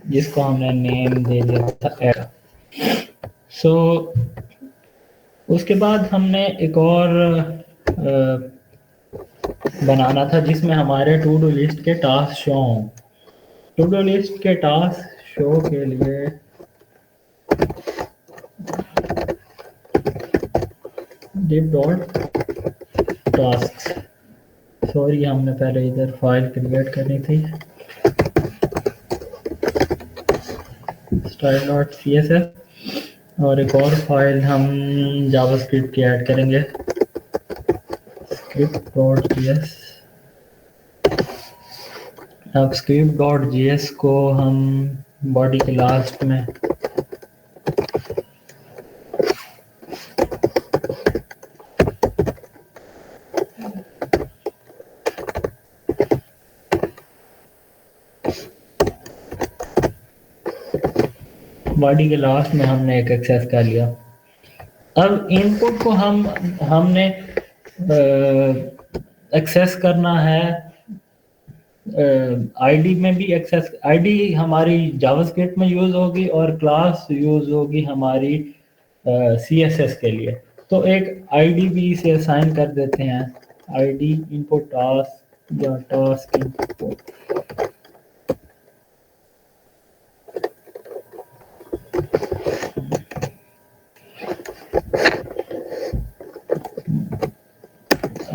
जिसको हमने नेम दे दिया था ऐड। सो उसके बाद हमने एक और बनाना था जिसमें हमारे टू डू लिस्ट के टास्क शो हों। टू डू लिस्ट के टास्क शो के लिए div डॉट टास्क, सॉरी हमने पहले इधर फाइल क्रिएट करनी थी, style.css, और एक और फाइल हम जावास्क्रिप्ट की ऐड करेंगे, script.js। अब script.js को हम बॉडी के लास्ट में हमने एक एक्सेस कर लिया। अब इनपुट को हमने एक्सेस करना है, आईडी में भी एक्सेस, आईडी हमारी जावास्क्रिप्ट में यूज होगी और क्लास यूज होगी हमारी सीएसएस के लिए। तो एक आईडी भी इसे असाइन कर देते हैं, आईडी इनपुट टास्क या टास्क इनपुट।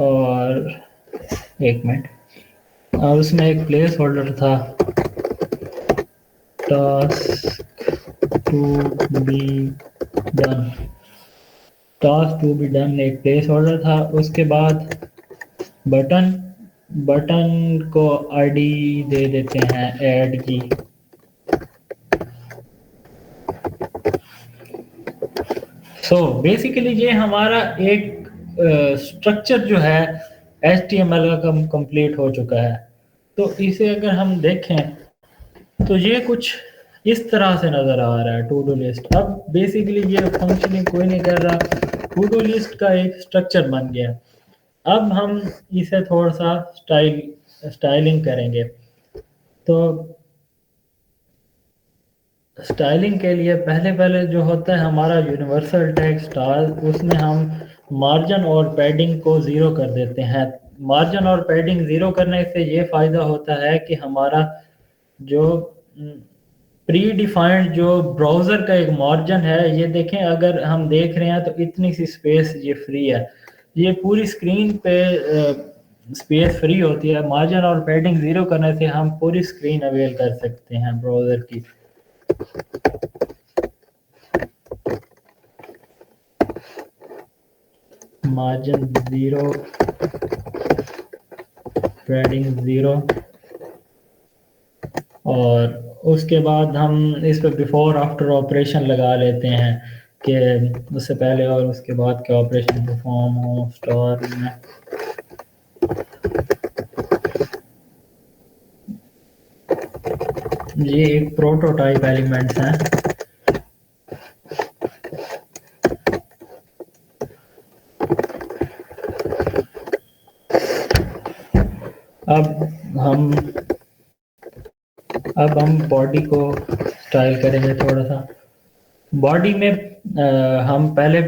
और एक मिनट, और उसमें एक प्लेस होल्डर था, टास्क टू बी डन एक प्लेस होल्डर था। उसके बाद बटन को आईडी दे देते हैं ऐड की। सो बेसिकली ये हमारा एक स्ट्रक्चर जो है HTML का कंप्लीट हो चुका है। तो इसे अगर हम देखें तो ये कुछ इस तरह से नज़र आ रहा है टू डू लिस्ट। अब बेसिकली ये फंक्शनिंग कोई नहीं कर रहा, टू डू लिस्ट का एक स्ट्रक्चर बन गया। अब हम इसे थोड़ा सा स्टाइलिंग करेंगे। तो स्टाइलिंग के लिए पहले जो होता है हमारा यूनिवर्सल टैग स्टाइल, उसमें हम मार्जिन और पैडिंग को ज़ीरो कर देते हैं। मार्जिन और पैडिंग ज़ीरो करने से ये फ़ायदा होता है कि हमारा जो प्री डिफाइंड जो ब्राउज़र का एक मार्जिन है, ये देखें अगर हम देख रहे हैं तो इतनी सी स्पेस ये फ्री है, ये पूरी स्क्रीन पे स्पेस फ्री होती है। मार्जिन और पैडिंग ज़ीरो करने से हम पूरी स्क्रीन अवेल कर सकते हैं ब्राउज़र की। मार्जिन 0, पैडिंग 0, और उसके बाद हम इस पर बिफोर आफ्टर ऑपरेशन लगा लेते हैं कि उससे पहले और उसके बाद के ऑपरेशन परफॉर्म हो स्टार में। ये एक प्रोटोटाइप एलिमेंट्स हैं। अब हम बॉडी को स्टाइल करेंगे थोड़ा सा। बॉडी में हम पहले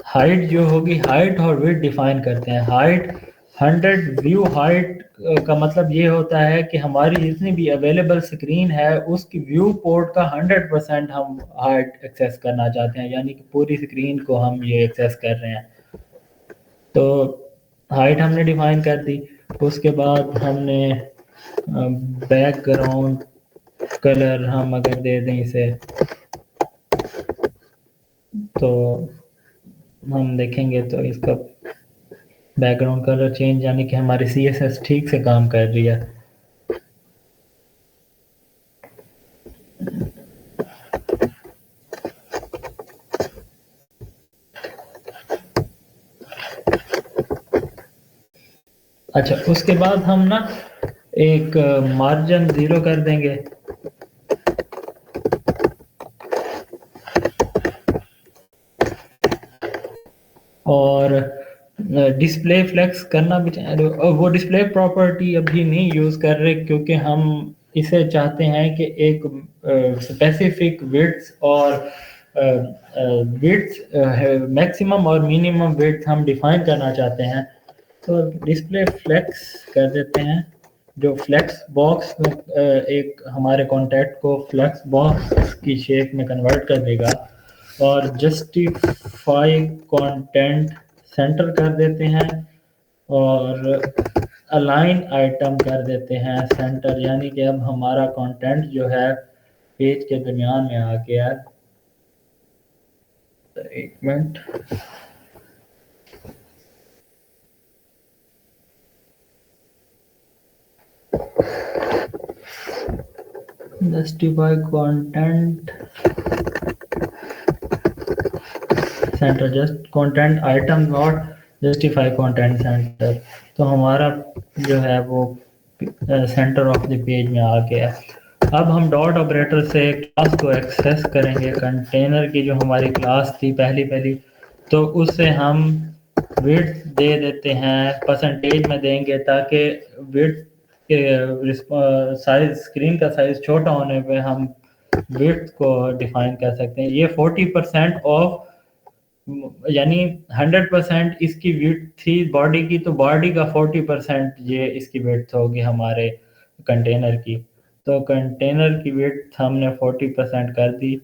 हाइट जो होगी, हाइट और विड्थ डिफाइन करते हैं। हाइट 100 व्यू हाइट का मतलब ये होता है कि हमारी जितनी भी अवेलेबल स्क्रीन है उसकी व्यू पोर्ट का 100% हम हाइट एक्सेस करना चाहते हैं, यानी कि पूरी स्क्रीन को हम ये एक्सेस कर रहे हैं। तो हाइट हमने डिफाइन कर दी। उसके बाद हमने बैकग्राउंड कलर हम अगर दे दें इसे, तो हम देखेंगे तो इसका बैकग्राउंड कलर चेंज, यानी कि हमारी CSS ठीक से काम कर रही है। अच्छा, उसके बाद हम ना एक मार्जिन 0 कर देंगे और डिस्प्ले फ्लेक्स करना भी चाहिए। वो डिस्प्ले प्रॉपर्टी अभी नहीं यूज़ कर रहे क्योंकि हम इसे चाहते हैं कि एक स्पेसिफिक विड्थ और विड्थ मैक्सिमम और मिनिमम विड्थ हम डिफाइन करना चाहते हैं। तो डिस्प्ले फ्लेक्स कर देते हैं, जो फ्लेक्स बॉक्स एक हमारे कॉन्टैक्ट को फ्लेक्स बॉक्स की शेप में कन्वर्ट कर देगा। और जस्टिफाई कंटेंट सेंटर कर देते हैं और अलाइन आइटम कर देते हैं सेंटर, यानी कि अब हमारा कंटेंट जो है पेज के दरमियान में आ गया। एक minute, justify content centre, just content item not justify content centre. तो हमारा जो है वो सेंटर ऑफ द पेज में आ गया। अब हम डॉट ऑपरेटर से क्लास को एक्सेस करेंगे। कंटेनर की जो हमारी क्लास थी पहली तो उससे हम विड्थ दे देते हैं, परसेंटेज में देंगे ताकि विड्थ के साइज, स्क्रीन का साइज छोटा होने पे हम विड्थ को डिफाइन कर सकते हैं। ये 40% ऑफ, यानी 100% इसकी विड्थ थी बॉडी की, तो बॉडी का 40% ये इसकी विड्थ होगी हमारे कंटेनर की। तो कंटेनर की विड्थ हमने 40% कर दी।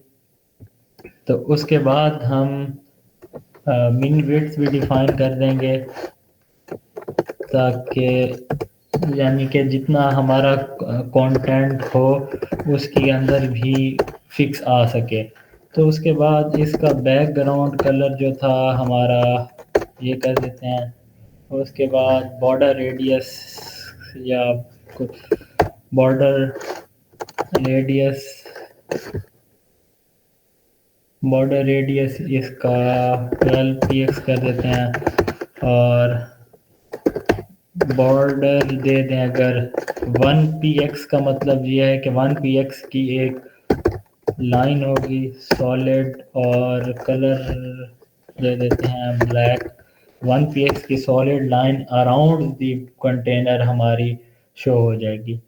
तो उसके बाद हम मिन विड्थ भी डिफाइन कर देंगे ताकि, यानी कि जितना हमारा कंटेंट हो उसके अंदर भी फिक्स आ सके। तो उसके बाद इसका बैकग्राउंड कलर जो था हमारा ये कर देते हैं। उसके बाद बॉर्डर रेडियस या बॉर्डर रेडियस बॉर्डर रेडियस इसका 12 px कर देते हैं और बॉर्डर दे दें अगर 1 px का मतलब ये है कि 1 px की एक लाइन होगी सॉलिड, और कलर दे देते हैं ब्लैक। 1 px की solid line around the container हमारी शो हो जाएगी।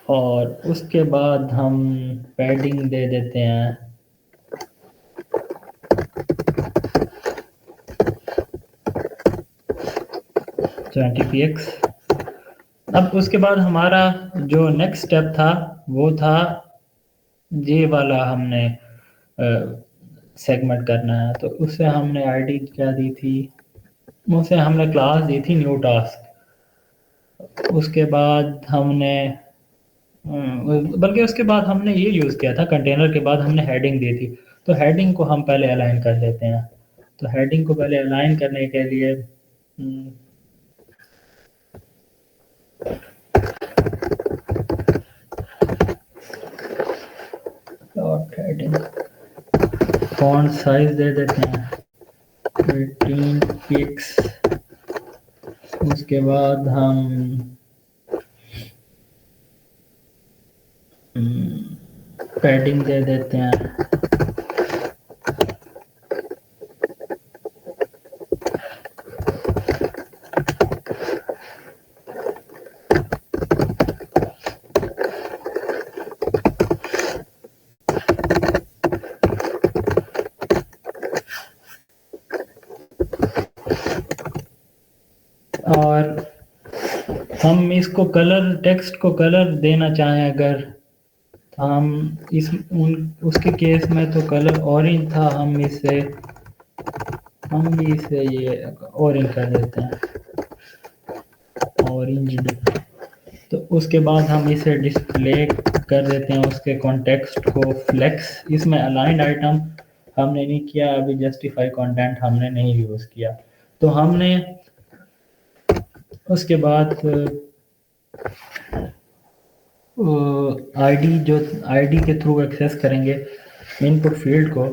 और उसके बाद हम पैडिंग दे देते हैं 20 px। अब उसके बाद हमारा जो नेक्स्ट स्टेप था वो था ये वाला, हमने सेगमेंट करना है। तो उससे हमने आईडी क्या दी थी, उसे हमने क्लास दी थी न्यू टास्क। उसके बाद हमने बल्कि उसके बाद हमने ये यूज़ किया था, कंटेनर के बाद हमने हेडिंग दी थी। तो हेडिंग को हम पहले अलाइन कर देते हैं। तो हेडिंग को पहले अलाइन करने के लिए डॉट हेडिंग फॉन्ट साइज दे देते हैं 18 पिक्स। उसके बाद हम पैडिंग दे देते हैं हम इसको कलर, टेक्स्ट को कलर देना चाहें अगर, तो हम इस उसके केस में तो कलर ऑरेंज था, हम भी इसे ये ऑरेंज कर देते हैं, ऑरेंज। तो उसके बाद हम इसे डिस्प्ले कर देते हैं उसके कॉन्टेक्स्ट को फ्लेक्स। इसमें अलाइंड आइटम हमने नहीं किया अभी, जस्टिफाई कंटेंट हमने नहीं यूज़ किया। तो हमने उसके बाद आईडी के थ्रू एक्सेस करेंगे इनपुट फील्ड को।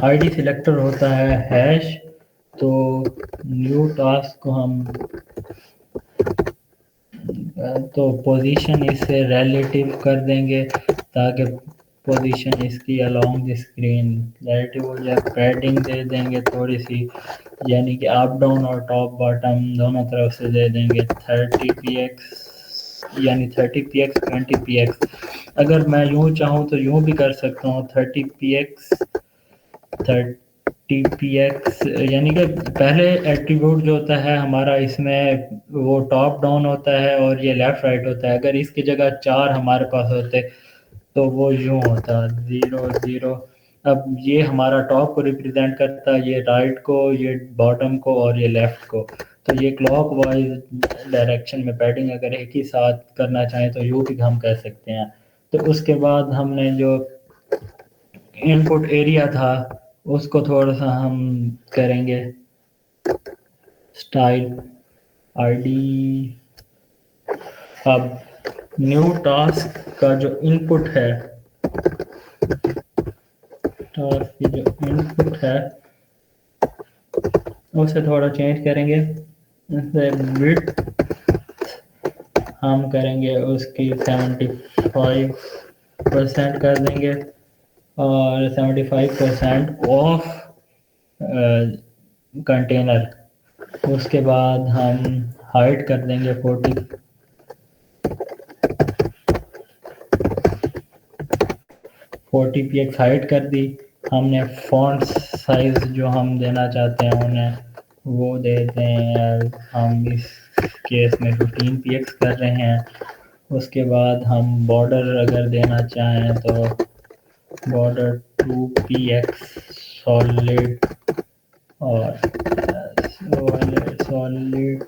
आईडी सिलेक्टर होता है हैश, तो न्यू टास्क को हम तो पोजीशन इसे रिलेटिव कर देंगे ताकि पोजीशन इसकी अलोंग द स्क्रीन रिलेटिव हो जाए। पैडिंग दे देंगे थोड़ी सी, यानी कि अप डाउन और टॉप बॉटम दोनों तरफ से दे देंगे 30px, यानी 30px 20px। अगर मैं यूँ चाहूँ तो यूँ भी कर सकता हूँ 30px 30px, यानी कि पहले एट्रीब्यूट जो होता है हमारा इसमें वो टॉप डाउन होता है और ये लेफ़्ट राइट होता है। अगर इसकी जगह 4 हमारे पास होते तो वो यूँ होता 0 0। अब ये हमारा टॉप को रिप्रेजेंट करता है, ये राइट को, ये बॉटम को और ये लेफ़्ट को। तो ये क्लॉक वाइज डायरेक्शन में पैडिंग अगर एक ही साथ करना चाहें तो यूँ भी हम कर सकते हैं। तो उसके बाद हमने जो इनपुट एरिया था उसको थोड़ा सा हम करेंगे स्टाइल आईडी। अब न्यू टास्क का जो इनपुट है, टास्क की जो इनपुट है उसे थोड़ा चेंज करेंगे। जैसे विड्थ हम करेंगे उसकी 75% कर देंगे और 75% ऑफ कंटेनर। उसके बाद हम हाइट कर देंगे 40px हाइट कर दी हमने। फॉन्ट साइज जो हम देना चाहते हैं उन्हें वो दे दें, हम इस केस में 15px कर रहे हैं। उसके बाद हम बॉर्डर अगर देना चाहें तो बॉर्डर 2px सॉलिड और सॉलिड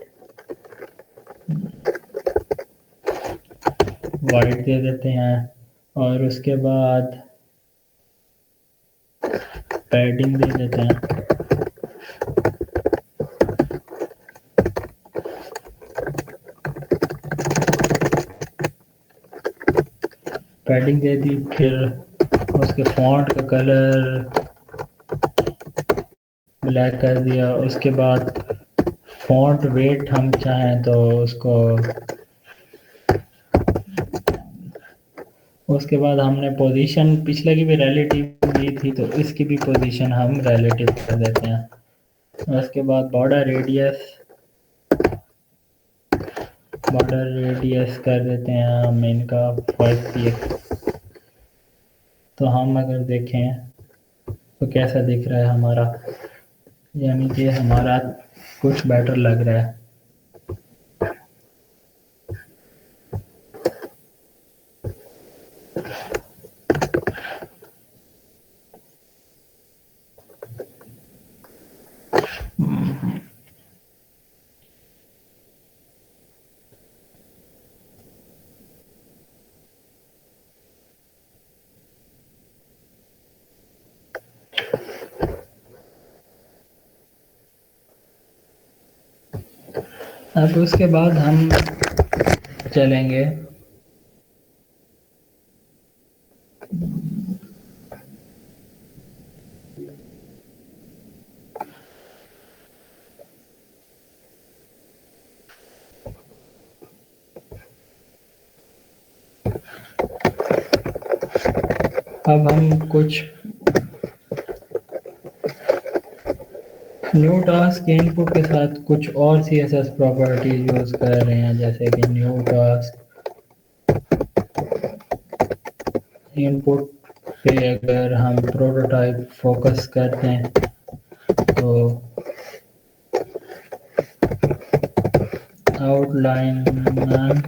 वाइट दे देते हैं। और उसके बाद पैडिंग दे देते हैं, पैडिंग दे दी। फिर उसके फॉन्ट का कलर ब्लैक कर दिया। उसके बाद फॉन्ट वेट हम चाहें तो उसके बाद हमने पोजीशन पिछले की भी रिलेटिव दी थी तो इसकी भी पोजीशन हम रिलेटिव कर देते हैं। उसके बाद बॉर्डर रेडियस कर देते हैं हम इनका 5px। तो हम अगर देखें तो कैसा दिख रहा है हमारा, यानी कि हमारा कुछ बेटर लग रहा है। अब उसके बाद हम चलेंगे अब हम कुछ न्यू टास्क के इनपुट के साथ कुछ और CSS प्रॉपर्टीज यूज़ कर रहे हैं, जैसे कि न्यू टास्क इनपुट पे अगर हम प्रोटोटाइप फोकस करते हैं तो आउटलाइन नन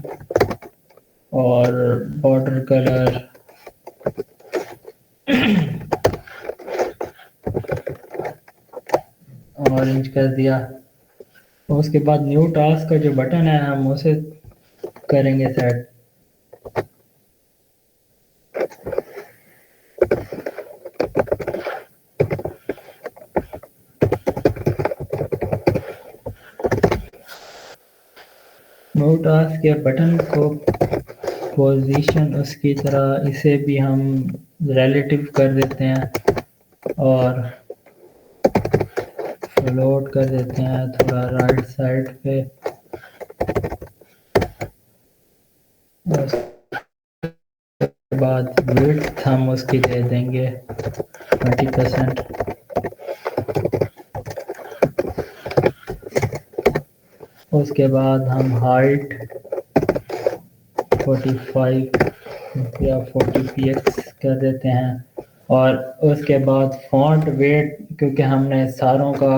और बॉर्डर कलर ऑरेंज कर दिया। उसके बाद न्यू टास्क का जो बटन है हम उसे करेंगे सेट। न्यू टास्क के बटन को पोजीशन उसकी तरह इसे भी हम रिलेटिव कर देते हैं और फ्लोट कर देते हैं थोड़ा राइट साइड पे। उसके बाद विड्थ हम उसकी दे देंगे 20%। उसके बाद हम हाइट 45 या 40 px कर देते हैं और उसके बाद फॉन्ट वेट क्योंकि हमने सारों का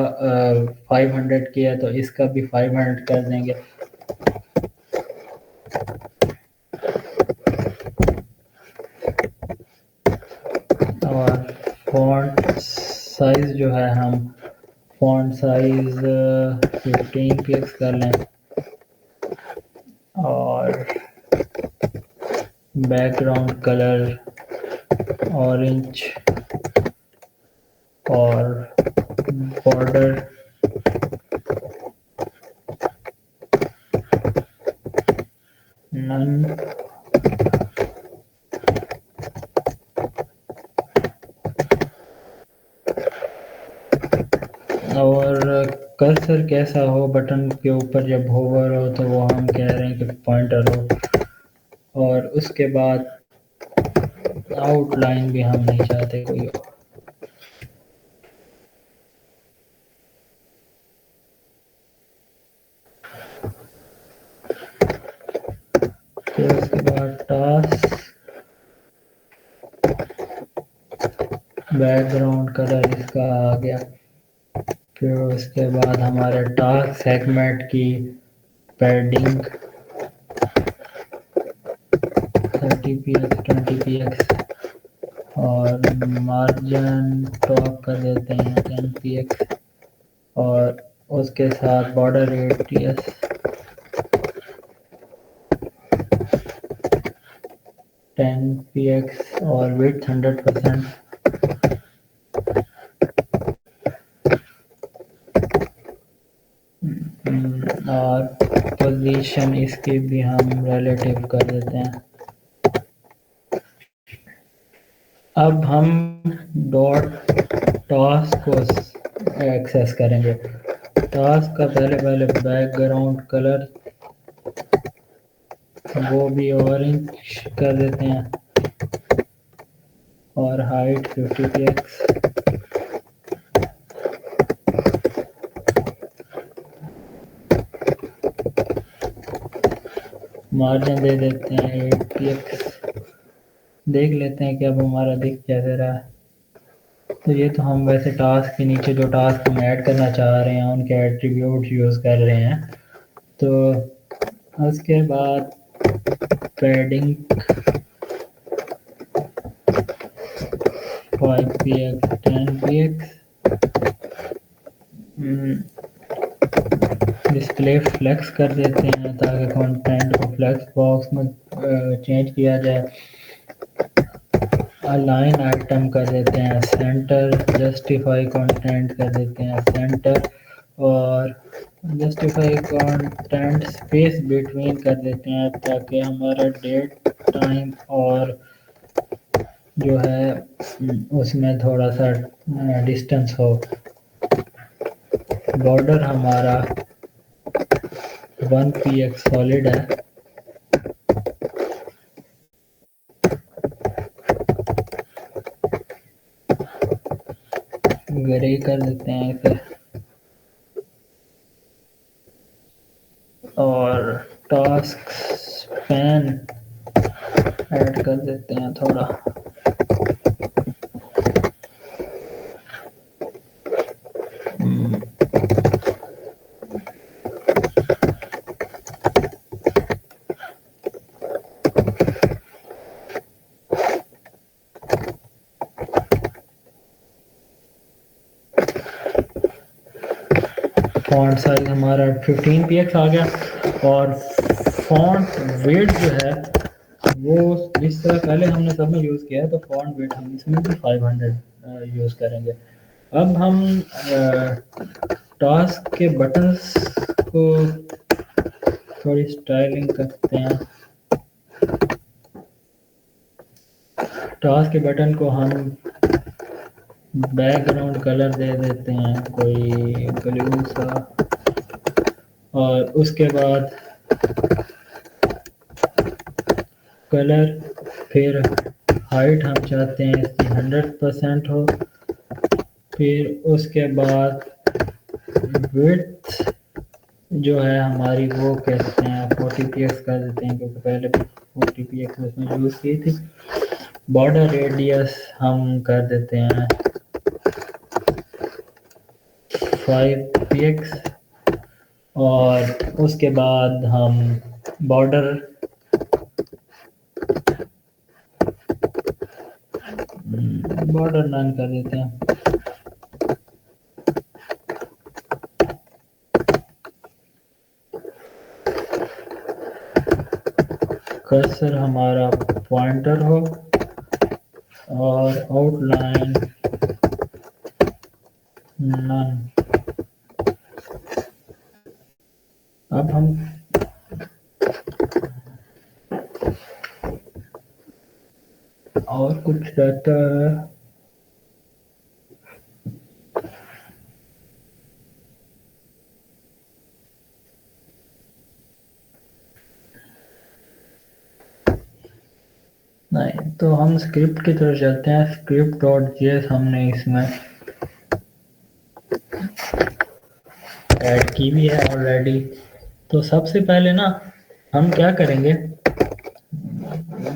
500 किया तो इसका भी 500 कर देंगे। और फॉन्ट साइज जो है हम फॉन्ट साइज 15 px कर लें और बैकग्राउंड कलर ऑरेंज और बॉर्डर नन और कर्सर कैसा हो बटन के ऊपर जब होवर हो तो वो हम कह रहे हैं कि पॉइंटर हो। और उसके बाद आउटलाइन भी हम नहीं चाहते कोई हो। फिर उसके बाद टास्क बैकग्राउंड कलर इसका आ गया। फिर उसके बाद हमारे टास्क सेगमेंट की पैडिंग 30 px 20 px और मार्जिन टॉप कर देते हैं 10 px और उसके साथ बॉर्डर रेडियस 10 px और विड्थ 100%। और पोजीशन इसकी भी हम रिलेटिव कर देते हैं। अब हम डॉट टास्क को एक्सेस करेंगे। टास्क का पहले बैकग्राउंड कलर वो भी ऑरेंज कर देते हैं और हाइट 50 px मार्जिन दे देते हैं 8 px। देख लेते हैं कि अब हमारा दिख कैसे रहा है। तो ये तो हम वैसे टास्क के नीचे जो टास्क हम ऐड करना चाह रहे हैं उनके एट्रीब्यूट यूज़ कर रहे हैं। तो उसके बाद padding 5 px 10 px display flex कर देते हैं ताकि कंटेंट को फ्लेक्स बॉक्स में चेंज किया जाए। अलाइन आइटम कर देते हैं सेंटर। जस्टिफाई कंटेंट कर देते हैं सेंटर और जस्टिफाई कंटेंट स्पेस बिटवीन कर देते हैं ताकि हमारा डेट टाइम और जो है उसमें थोड़ा सा डिस्टेंस हो। बॉर्डर हमारा 1 px सॉलिड है। ग्रे कर देते हैं इसे और टास्क स्पैन ऐड कर देते हैं थोड़ा। फॉन्ट साइज हमारा 15 px आ गया। और फॉन्ट वेट जो है वो जिस तरह पहले हमने सब में यूज़ किया है, तो फॉन्ट वेट हम इसमें भी 500 यूज़ करेंगे। अब हम टास्क के बटन्स को थोड़ी स्टाइलिंग करते हैं। टास्क के बटन को हम बैकग्राउंड कलर दे देते हैं कोई ब्लू सा, और उसके बाद कलर, फिर हाइट हम चाहते हैं इसकी 100% हो, फिर उसके बाद विड्थ जो है हमारी वो कहते हैं 40 px कर देते हैं, क्योंकि पहले भी 40 px उसमें यूज़ की थी। बॉर्डर रेडियस हम कर देते हैं 5 px, और उसके बाद हम बॉर्डर नन कर देते हैं। कर्सर हमारा पॉइंटर हो, और आउटलाइन नन। अब हम और कुछ रहता है, नहीं तो हम स्क्रिप्ट की तरफ चलते हैं। स्क्रिप्ट डॉट जेएस हमने इसमें ऐड की भी है ऑलरेडी। तो सबसे पहले ना हम क्या करेंगे,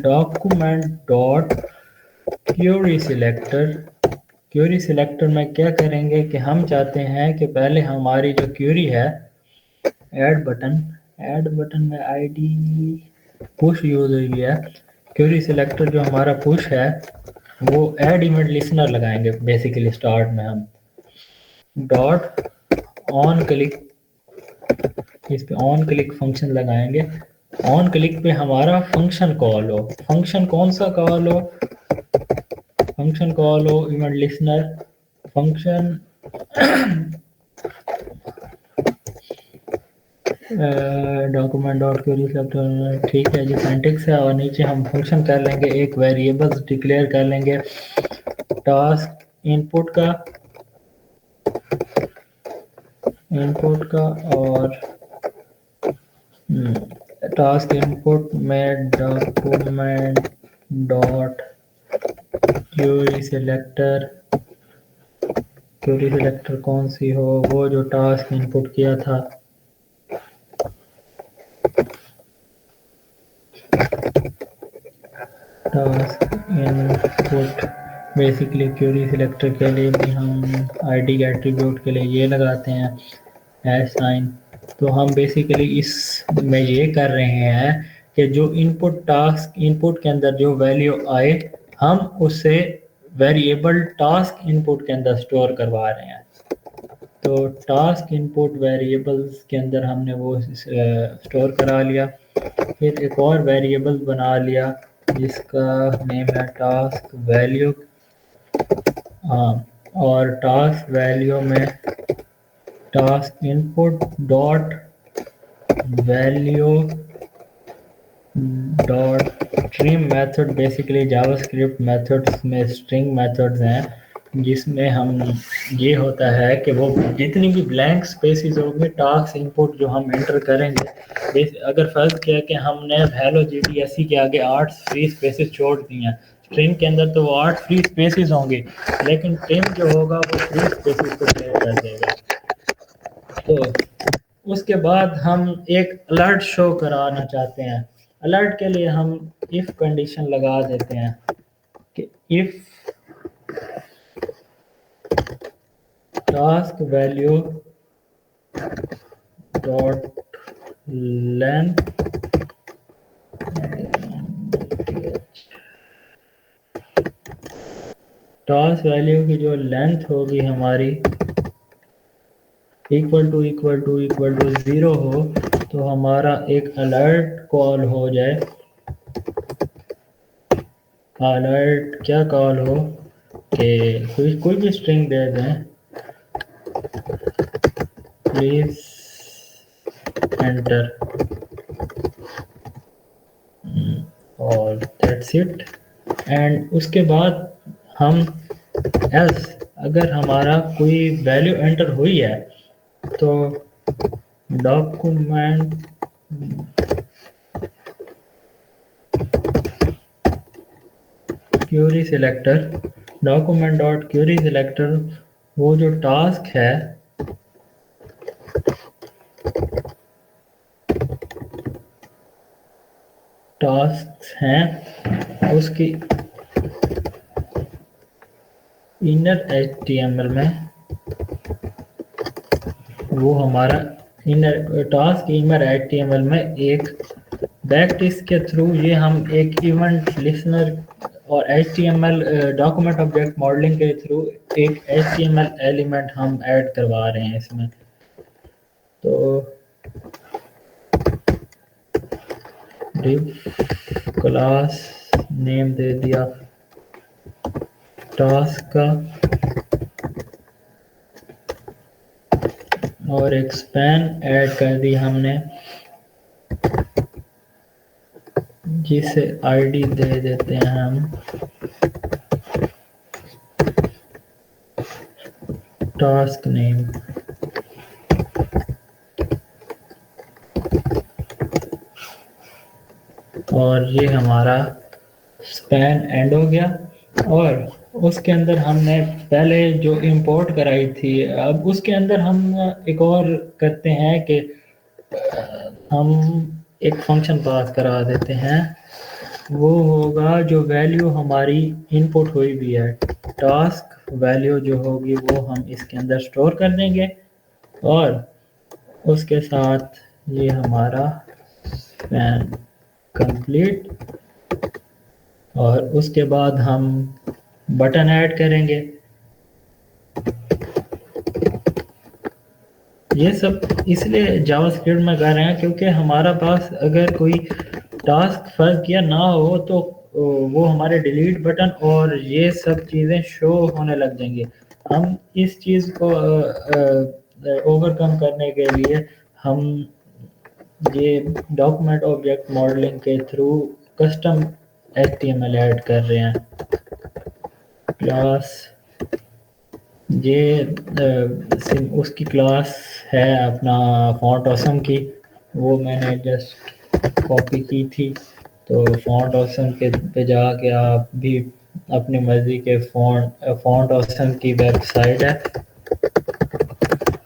document dot Curie selector, Curie selector में क्या करेंगे कि हम चाहते हैं कि पहले हमारी जो क्यूरी है ऐड बटन में आईडी पुश यूज हुई है। क्यूरी सिलेक्टर जो हमारा पुश है वो ऐड इवेंट लिसनर लगाएंगे। बेसिकली स्टार्ट में हम डॉट ऑन क्लिक, इस पे ऑन क्लिक फंक्शन लगाएंगे। ऑन क्लिक पे हमारा फंक्शन कॉल हो, फंक्शन कौन सा कॉल हो, फंक्शन कॉल हो event listener function document dot query selector, ठीक है जी सिंटैक्स है। और नीचे हम फंक्शन कर लेंगे, एक वेरिएबल्स डिक्लेयर कर लेंगे टास्क इनपुट का और टास्क इनपुट में डॉक्यूमेंट डॉट क्वेरी सिलेक्टर कौन सी हो, वो जो टास्क इनपुट किया था task input. Basically query selector के लिए भी हम आईडी के एट्रीब्यूट के लिए ये लगाते हैं हैश साइन। तो हम बेसिकली इसमें ये कर रहे हैं कि जो टास्क इनपुट के अंदर जो वैल्यू आए हम उसे वेरिएबल टास्क इनपुट के अंदर स्टोर करवा रहे हैं। तो टास्क इनपुट वेरिएबल्स के अंदर हमने वो स्टोर करा लिया। फिर एक और वेरिएबल बना लिया जिसका नेम है टास्क वैल्यू। हाँ, और टास्क वैल्यू में task input dot value dot string method, basically JavaScript methods में स्ट्रिंग मेथड्स हैं जिसमें हम ये होता है कि वो जितनी भी ब्लैंक स्पेसेस होंगे टास्क इनपुट जो हम एंटर करेंगे, अगर फर्ज किया कि हमने हेलो जीडीएससी के आगे 8 फ्री स्पेसेस छोड़ दी हैं स्ट्रिंग के अंदर, तो वो 8 फ्री स्पेसेस होंगे, लेकिन टेम जो होगा वो फ्री स्पेसेस को क्लियर कर देगा। तो उसके बाद हम एक अलर्ट शो कराना चाहते हैं। अलर्ट के लिए हम इफ कंडीशन लगा देते हैं कि if task value dot length task value की जो लेंथ होगी हमारी इक्वल टू 0 हो तो हमारा एक अलर्ट कॉल हो जाए। अलर्ट क्या कॉल हो कि कोई भी स्ट्रिंग दे दें, प्लीज एंटर, और दैट्स इट। एंड उसके बाद हम एल्स अगर हमारा कोई वैल्यू एंटर हुई है तो document Curie selector, document dot Curie selector, वो जो टास्क है टास्क हैं उसकी इनर एचटीएमएल में, वो हमारा इनर टास्क इनर एचटीएमएल में एक बैकटिस के थ्रू ये हम एक इवेंट लिसनर और एचटीएमएल डॉक्यूमेंट ऑब्जेक्ट मॉडलिंग के थ्रू एक एचटीएमएल एलिमेंट हम ऐड करवा रहे हैं इसमें। तो डिव क्लास नेम दे दिया टास्क का, और एक स्पैन ऐड कर दी हमने जिसे आईडी दे देते हैं हम टास्क नेम। और ये हमारा स्पैन एंड हो गया। और उसके अंदर हमने पहले जो इंपोर्ट कराई थी, अब उसके अंदर हम एक और करते हैं कि हम एक फंक्शन पास करा देते हैं। वो होगा जो वैल्यू हमारी इनपुट हुई भी है, टास्क वैल्यू जो होगी वो हम इसके अंदर स्टोर कर देंगे। और उसके साथ ये हमारा स्पैन कंप्लीट, और उसके बाद हम बटन ऐड करेंगे। ये सब इसलिए जावास्क्रिप्ट में कर रहे हैं क्योंकि हमारा पास अगर कोई टास्क फर्क किया ना हो तो वो हमारे डिलीट बटन और ये सब चीज़ें शो होने लग जाएंगी। हम इस चीज़ को ओवरकम करने के लिए हम ये डॉक्यूमेंट ऑब्जेक्ट मॉडलिंग के थ्रू कस्टम एचटीएमएल ऐड कर रहे हैं। क्लास ये उसकी क्लास है अपना फॉन्ट ऑसम की, वो मैंने जस्ट कॉपी की थी। तो फॉन्ट ऑसम के पे जाके आप भी अपनी मर्ज़ी के फॉन्ट ऑसम की वेबसाइट है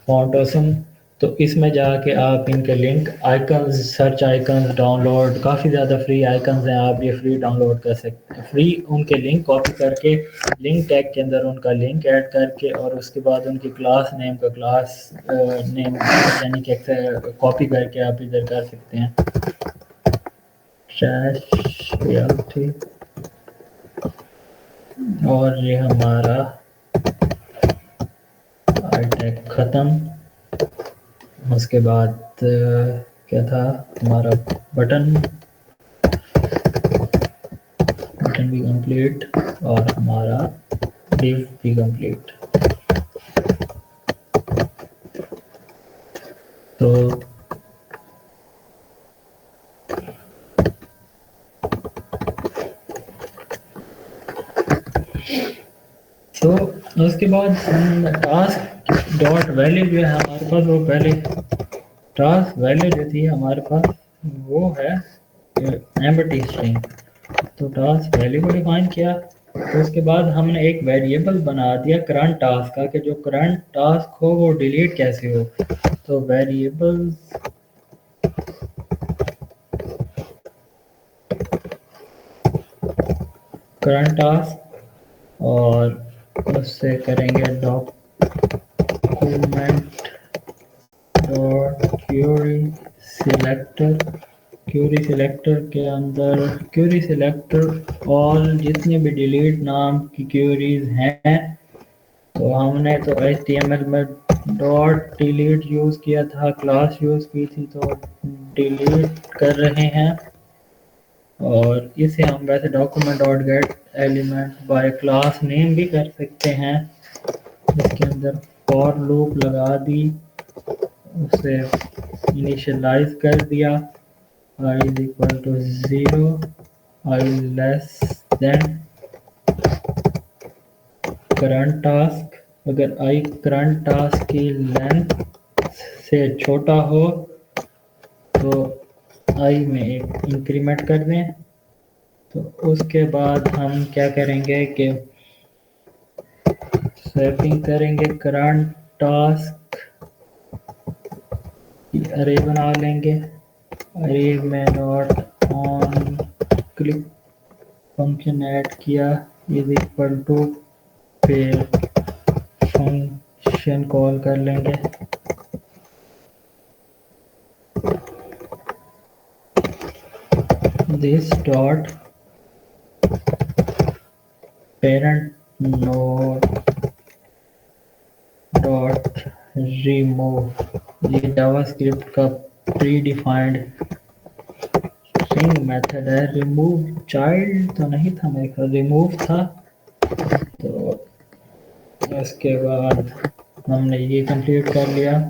फॉन्ट ऑसम, तो इसमें जाके आप इनके link icons search icons download, काफ़ी ज़्यादा फ्री आइकन्स हैं, आप ये फ्री डाउनलोड कर सकते हैं। फ्री उनके लिंक कॉपी करके लिंक टैग के अंदर उनका लिंक ऐड करके और उसके बाद उनकी क्लास नेम का क्लास नेम यानी कि कॉपी करके आप इधर कर सकते हैं। और ये हमारा टैग ख़त्म। उसके बाद क्या था हमारा बटन भी कंप्लीट और हमारा डिव भी कंप्लीट। तो उसके बाद टास्क डॉट वैल्यू जो है हमारे पास, वो पहले टास्क वैल्यू जो थी हमारे पास वो है एम्प्टी स्ट्रिंग। तो टास्क वैल्यू को डिफाइन किया, तो उसके बाद हमने एक वेरिएबल बना दिया करंट टास्क का कि जो करंट टास्क हो वो डिलीट कैसे हो। तो वेरिएबल करंट टास्क और उससे करेंगे डॉक्यूमेंट डॉट क्यूरी सिलेक्टर के अंदर क्यूरी सिलेक्टर ऑल जितने भी डिलीट नाम की क्यूरीज हैं तो हमने तो HTML में डॉट डिलीट यूज़ किया था, क्लास यूज़ की थी, तो डिलीट कर रहे हैं। और इसे हम वैसे document dot gate element by class name भी कर सकते हैं। इसके अंदर फॉर लूप लगा दी, उसे इनिशियलाइज कर दिया, i is equal to 0, i less than current task. अगर i करंट टास्क की लेंथ से छोटा हो तो i में एक इंक्रीमेंट कर दें। तो उसके बाद हम क्या करेंगे कि स्वैपिंग करेंगे, करंट टास्क की अरे बना लेंगे। अरे में dot on click function add किया इज इक्वल टू, फिर फंक्शन कॉल कर लेंगे। This dot parent node dot remove, ये जावास्क्रिप्ट का प्री डिफाइंड स्ट्रिंग मेथड है। रिमूव चाइल्ड तो नहीं था, मेरे ख्याल रिमूव था। तो इसके बाद हमने ये कंप्लीट कर लिया।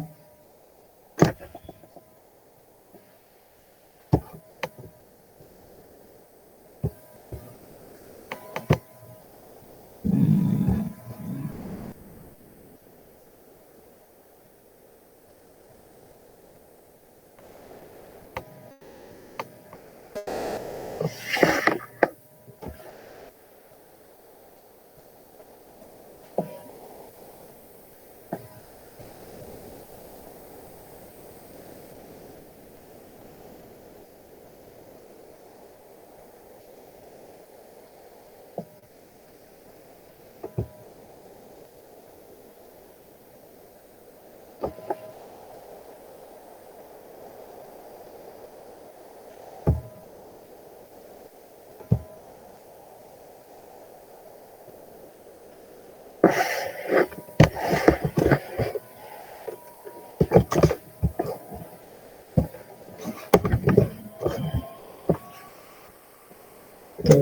तो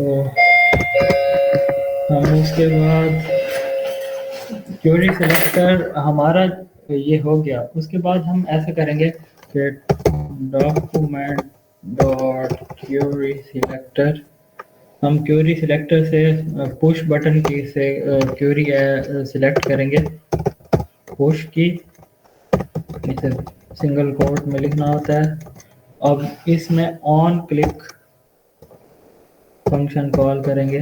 हम उसके बाद क्वेरी सिलेक्टर हमारा ये हो गया। उसके बाद हम ऐसा करेंगे कि डॉक्यूमेंट डॉट क्वेरी सिलेक्टर, हम क्वेरी सिलेक्टर से पुश बटन की से क्वेरी सिलेक्ट करेंगे। पुश की इसे सिंगल कोट में लिखना होता है। अब इसमें ऑन क्लिक फंक्शन कॉल करेंगे,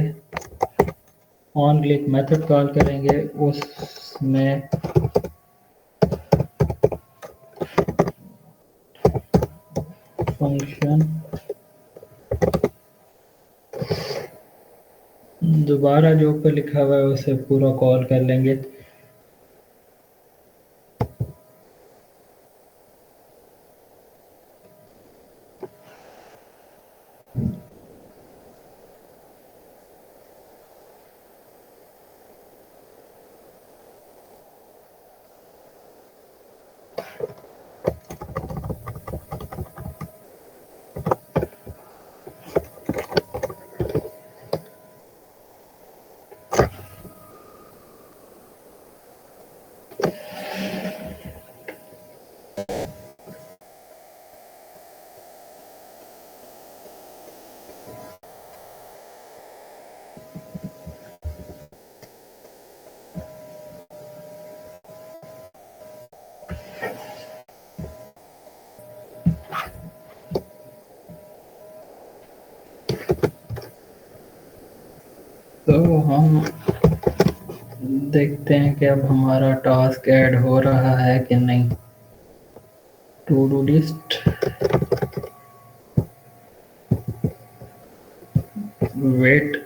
ऑन क्लिक मेथड कॉल करेंगे। उसमें फंक्शन दोबारा जो ऊपर लिखा हुआ है उसे पूरा कॉल कर लेंगे। तो हम देखते हैं कि अब हमारा टास्क ऐड हो रहा है कि नहीं। टू डू लिस्ट, वेट,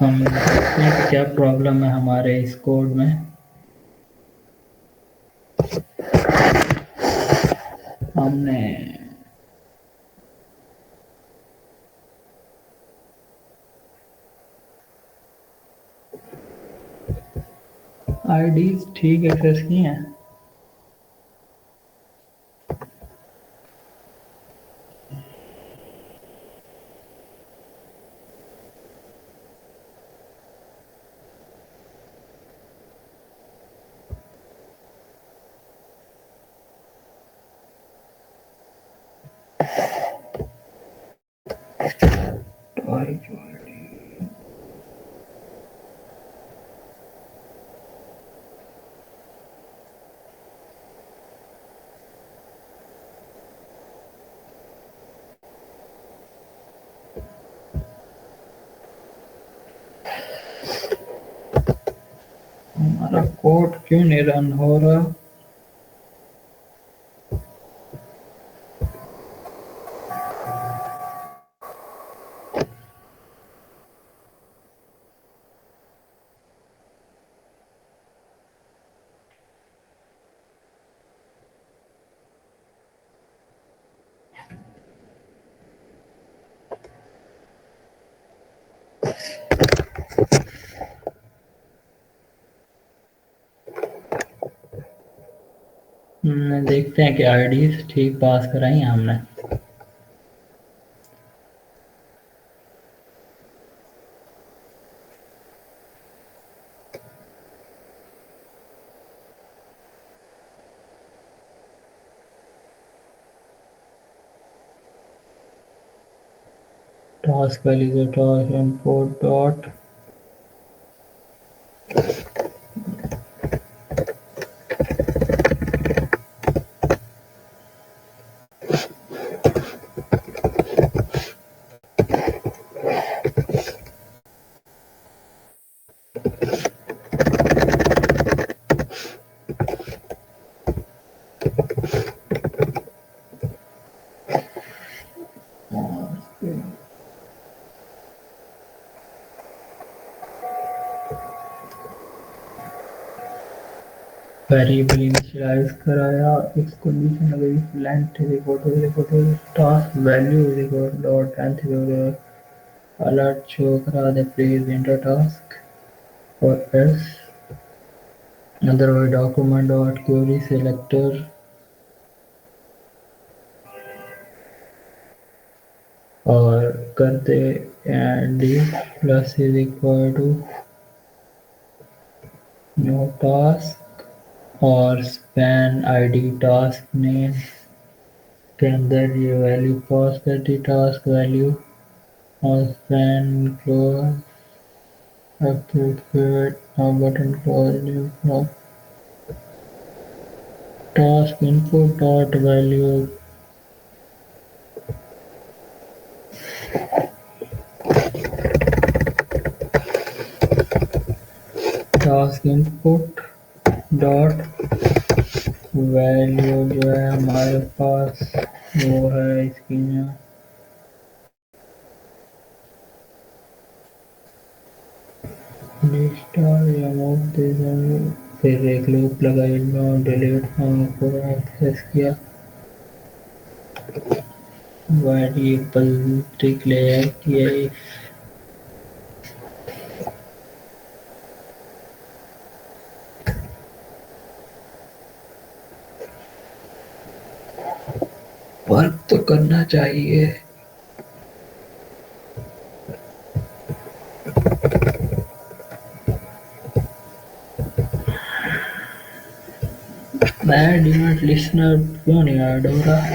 हम देखते हैं कि क्या प्रॉब्लम है हमारे इस कोड में। हमने आईडीज ठीक एक्सेस की हैं। हमारा कोड क्यों नहीं रन हो रहा? देखते हैं कि आईडीज ठीक पास कराई हैं हमने। Task value task import dot variable initialise कराया, इस कंडीशन अगर if length is equal to task value is equal dot length is equal alert show करा दे प्लीज इंटर टास्क और else otherwise document dot query selector और कर दे d plus is equal to new task और span ID task name के अंदर ये वैल्यू पास कर दी टास्क वैल्यू और span close activate create now button close new now task input dot value task input dot value जो है हमारे पास वो है इसकी यहाँ restart या move this फिर एक लूप लगा इनमें डिलीट को एक्सेस किया वेरिएबल डिक्लेयर किया वर्क तो करना चाहिए। ऐड इवेंट लिस्नर क्यों नहीं ऐड हो रहा?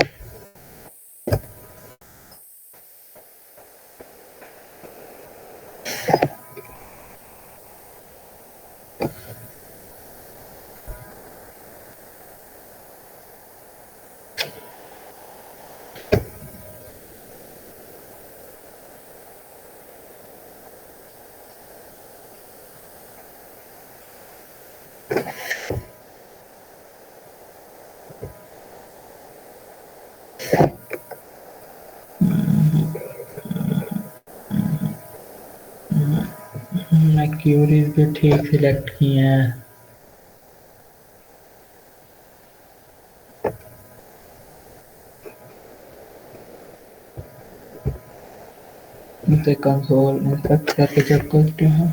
मैं क्यूरीज भी ठीक सिलेक्ट किए हैं। इसे कंसोल इंस्पेक्ट करके चेक करते हैं।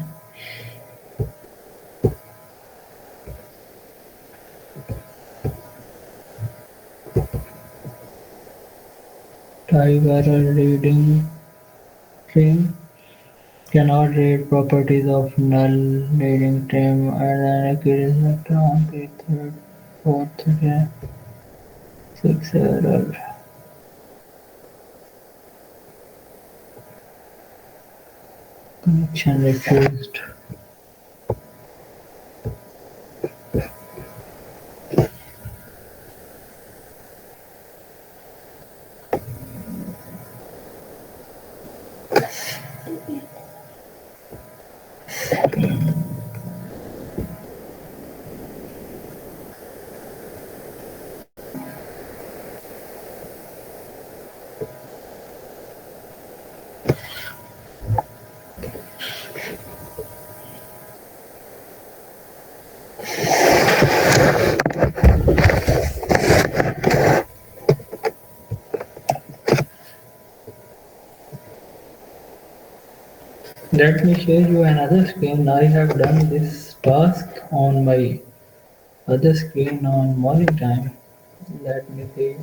Ibarra reading string cannot read properties of null reading string and then accuracy factor on the third, fourth, sixth error. Connection refused. Let me show you another screen. I have done this task on my other screen on morning time. Let me see.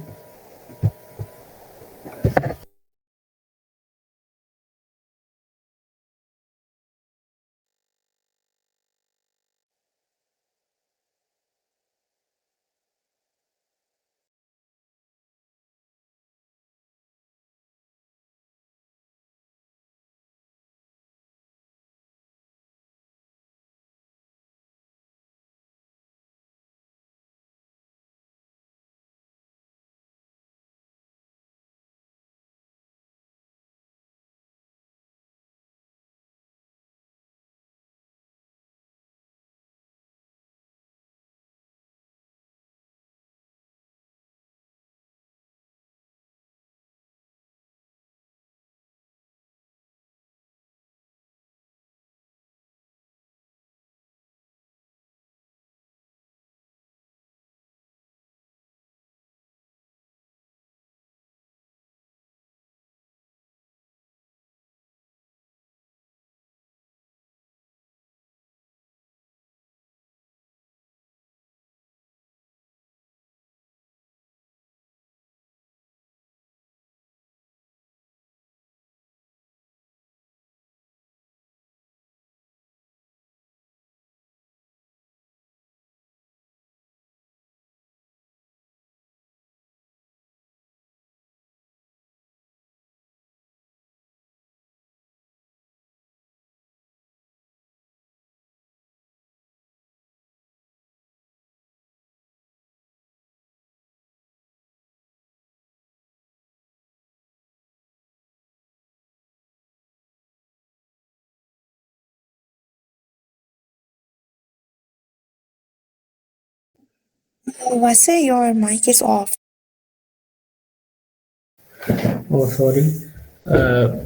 Vase, your mic is off. Oh, sorry. Uh,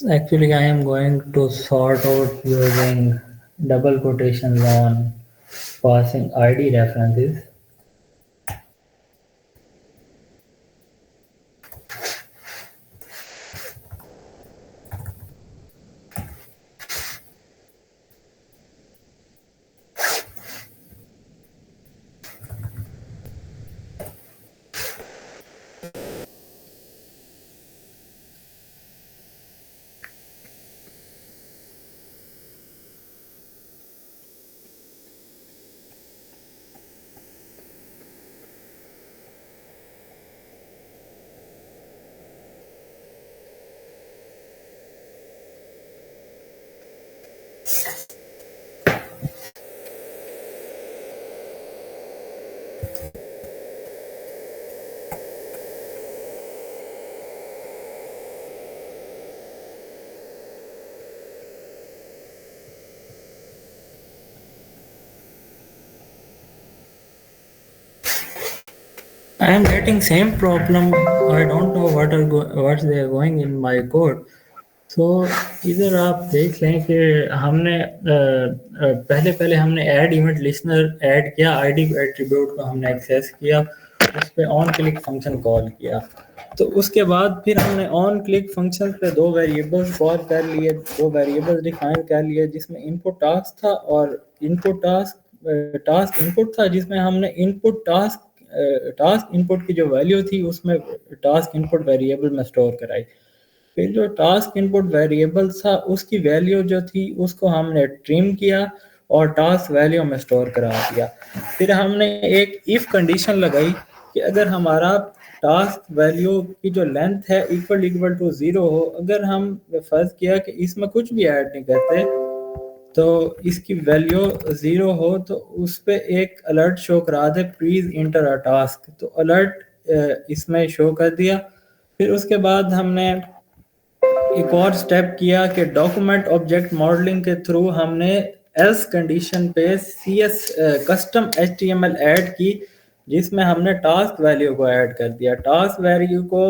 Actually, I am going to sort out using double quotations on passing ID references. I am getting same problem. I don't know what they are going in my code. So इधर आप देख लें कि हमने पहले पहले हमने add event listener add किया आईडी एट्रीब्यूट को हमने एक्सेस किया उस पर ऑन क्लिक फंक्शन कॉल किया तो उसके बाद फिर हमने ऑन क्लिक फंक्शन पे दो वेरिएबल्स कॉल कर लिए दो वेरिएबल्स डिफाइन कर लिए जिसमें इनपुट टास्क था और इनपुट टास्क टास्क इनपुट था जिसमें हमने इनपुट टास्क टास्क इनपुट की जो वैल्यू थी उसमें टास्क इनपुट वेरिएबल में स्टोर कराई। फिर जो टास्क इनपुट वेरिएबल था उसकी वैल्यू जो थी उसको हमने ट्रिम किया और टास्क वैल्यू में स्टोर करा दिया। फिर हमने एक इफ कंडीशन लगाई कि अगर हमारा टास्क वैल्यू की जो लेंथ है इक्वल इक्वल टू 0 हो, अगर हम फर्ज किया कि इसमें कुछ भी ऐड नहीं करते तो इसकी वैल्यू 0 हो तो उस पे एक अलर्ट शो करा दे प्लीज इंटर अ टास्क, तो अलर्ट इसमें शो कर दिया। फिर उसके बाद हमने एक और स्टेप किया कि डॉक्यूमेंट ऑब्जेक्ट मॉडलिंग के थ्रू हमने एल्स कंडीशन पे C S custom HTML add की, जिसमें हमने टास्क वैल्यू को ऐड कर दिया। टास्क वैल्यू को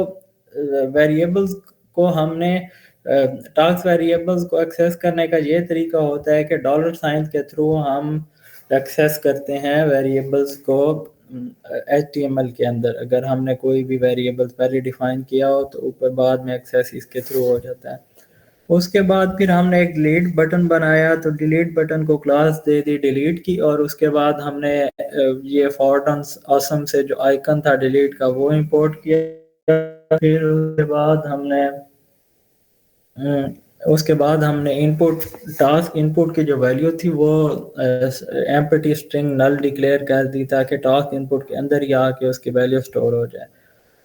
वेरिएबल्स को हमने टास्क वेरिएबल्स को एक्सेस करने का ये तरीका होता है कि डॉलर साइन के थ्रू हम एक्सेस करते हैं वेरिएबल्स को HTML के अंदर। अगर हमने कोई भी वेरिएबल पहले डिफाइन किया हो तो ऊपर बाद में एक्सेस इसके थ्रू हो जाता है। उसके बाद फिर हमने एक डिलीट बटन बनाया, तो डिलीट बटन को क्लास दे दी डिलीट की, और उसके बाद हमने ये फॉर्टन ऑसम से जो आइकन था डिलीट का वो इंपोर्ट किया। फिर उसके बाद हमने इनपुट टास्क इनपुट की जो वैल्यू थी वो एम्प्टी स्ट्रिंग नल डिक्लेयर कर दी ताकि टास्क इनपुट के अंदर ही आके उसकी वैल्यू स्टोर हो जाए।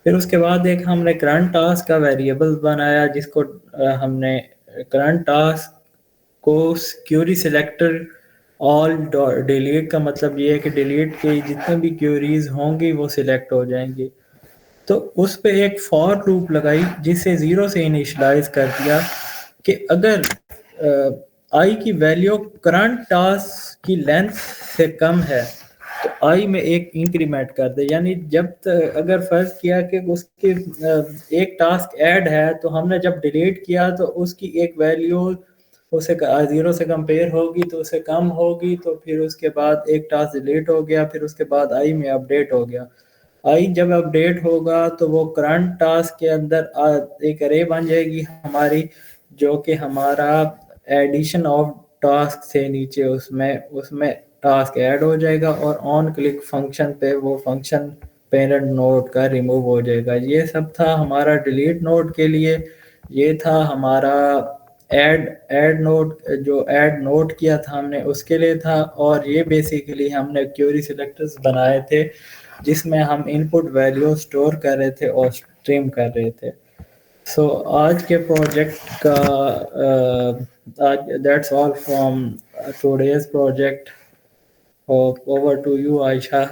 फिर उसके बाद एक हमने करंट टास्क का वेरिएबल बनाया जिसको हमने करंट टास्क को क्यूरी सिलेक्टर ऑल डिलीट का मतलब ये है कि डिलीट की जितने भी क्यूरीज होंगी वो सिलेक्ट हो जाएंगी। तो उस पे एक फॉर लूप लगाई जिसे 0 से इनिशियलाइज कर दिया कि अगर आई की वैल्यू करंट टास्क की लेंथ से कम है तो आई में एक इंक्रीमेंट कर दे। यानी अगर फर्ज किया कि उसकी एक टास्क ऐड है तो हमने जब डिलीट किया तो उसकी एक वैल्यू उसे 0 से कंपेयर होगी तो उसे कम होगी, तो फिर उसके बाद एक टास्क डिलीट हो गया, फिर उसके बाद आई में अपडेट हो गया। आई जब अपडेट होगा तो वो करंट टास्क के अंदर एक अरे बन जाएगी हमारी, जो कि हमारा एडिशन ऑफ टास्क से नीचे उसमें उसमें टास्क ऐड हो जाएगा और ऑन क्लिक फंक्शन पे वो फंक्शन पेरेंट नोड का रिमूव हो जाएगा। ये सब था हमारा डिलीट नोड के लिए। ये था हमारा ऐड नोड, जो ऐड नोड किया था हमने उसके लिए था। और ये बेसिकली हमने क्यूरी सिलेक्टर्स बनाए थे जिसमें हम इनपुट वैल्यू स्टोर कर रहे थे और स्ट्रीम कर रहे थे। सो आज के प्रोजेक्ट का that's all from today's project. Over to you Ayesha.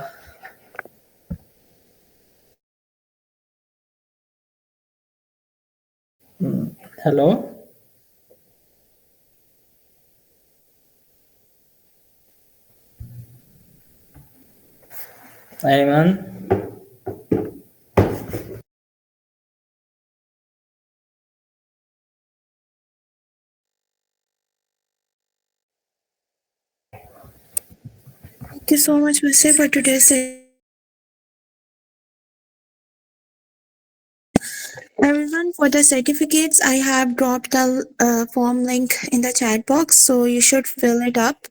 Hello Ayman. Thank you so much, Mr. for today's session. Everyone, for the certificates, I have dropped the form link in the chat box, so you should fill it up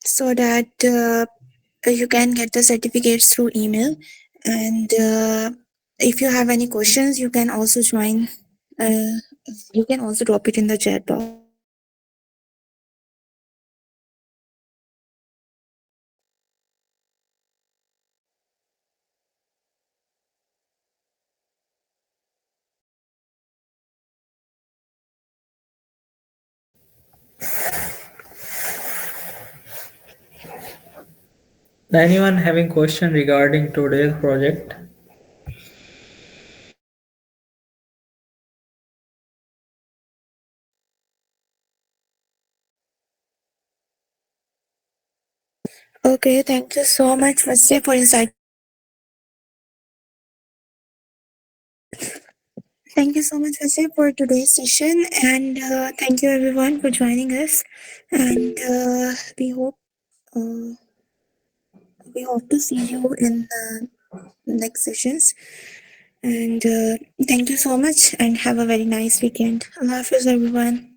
so that you can get the certificates through email. And if you have any questions, you can also join. You can also drop it in the chat box. Anyone having question regarding today's project? Okay, thank you so much, Mr. for insight. Thank you so much, Mr. for today's session, and thank you everyone for joining us. And uh, we hope to see you in the next sessions. And thank you so much, and have a very nice weekend. Allah Hafiz, everyone.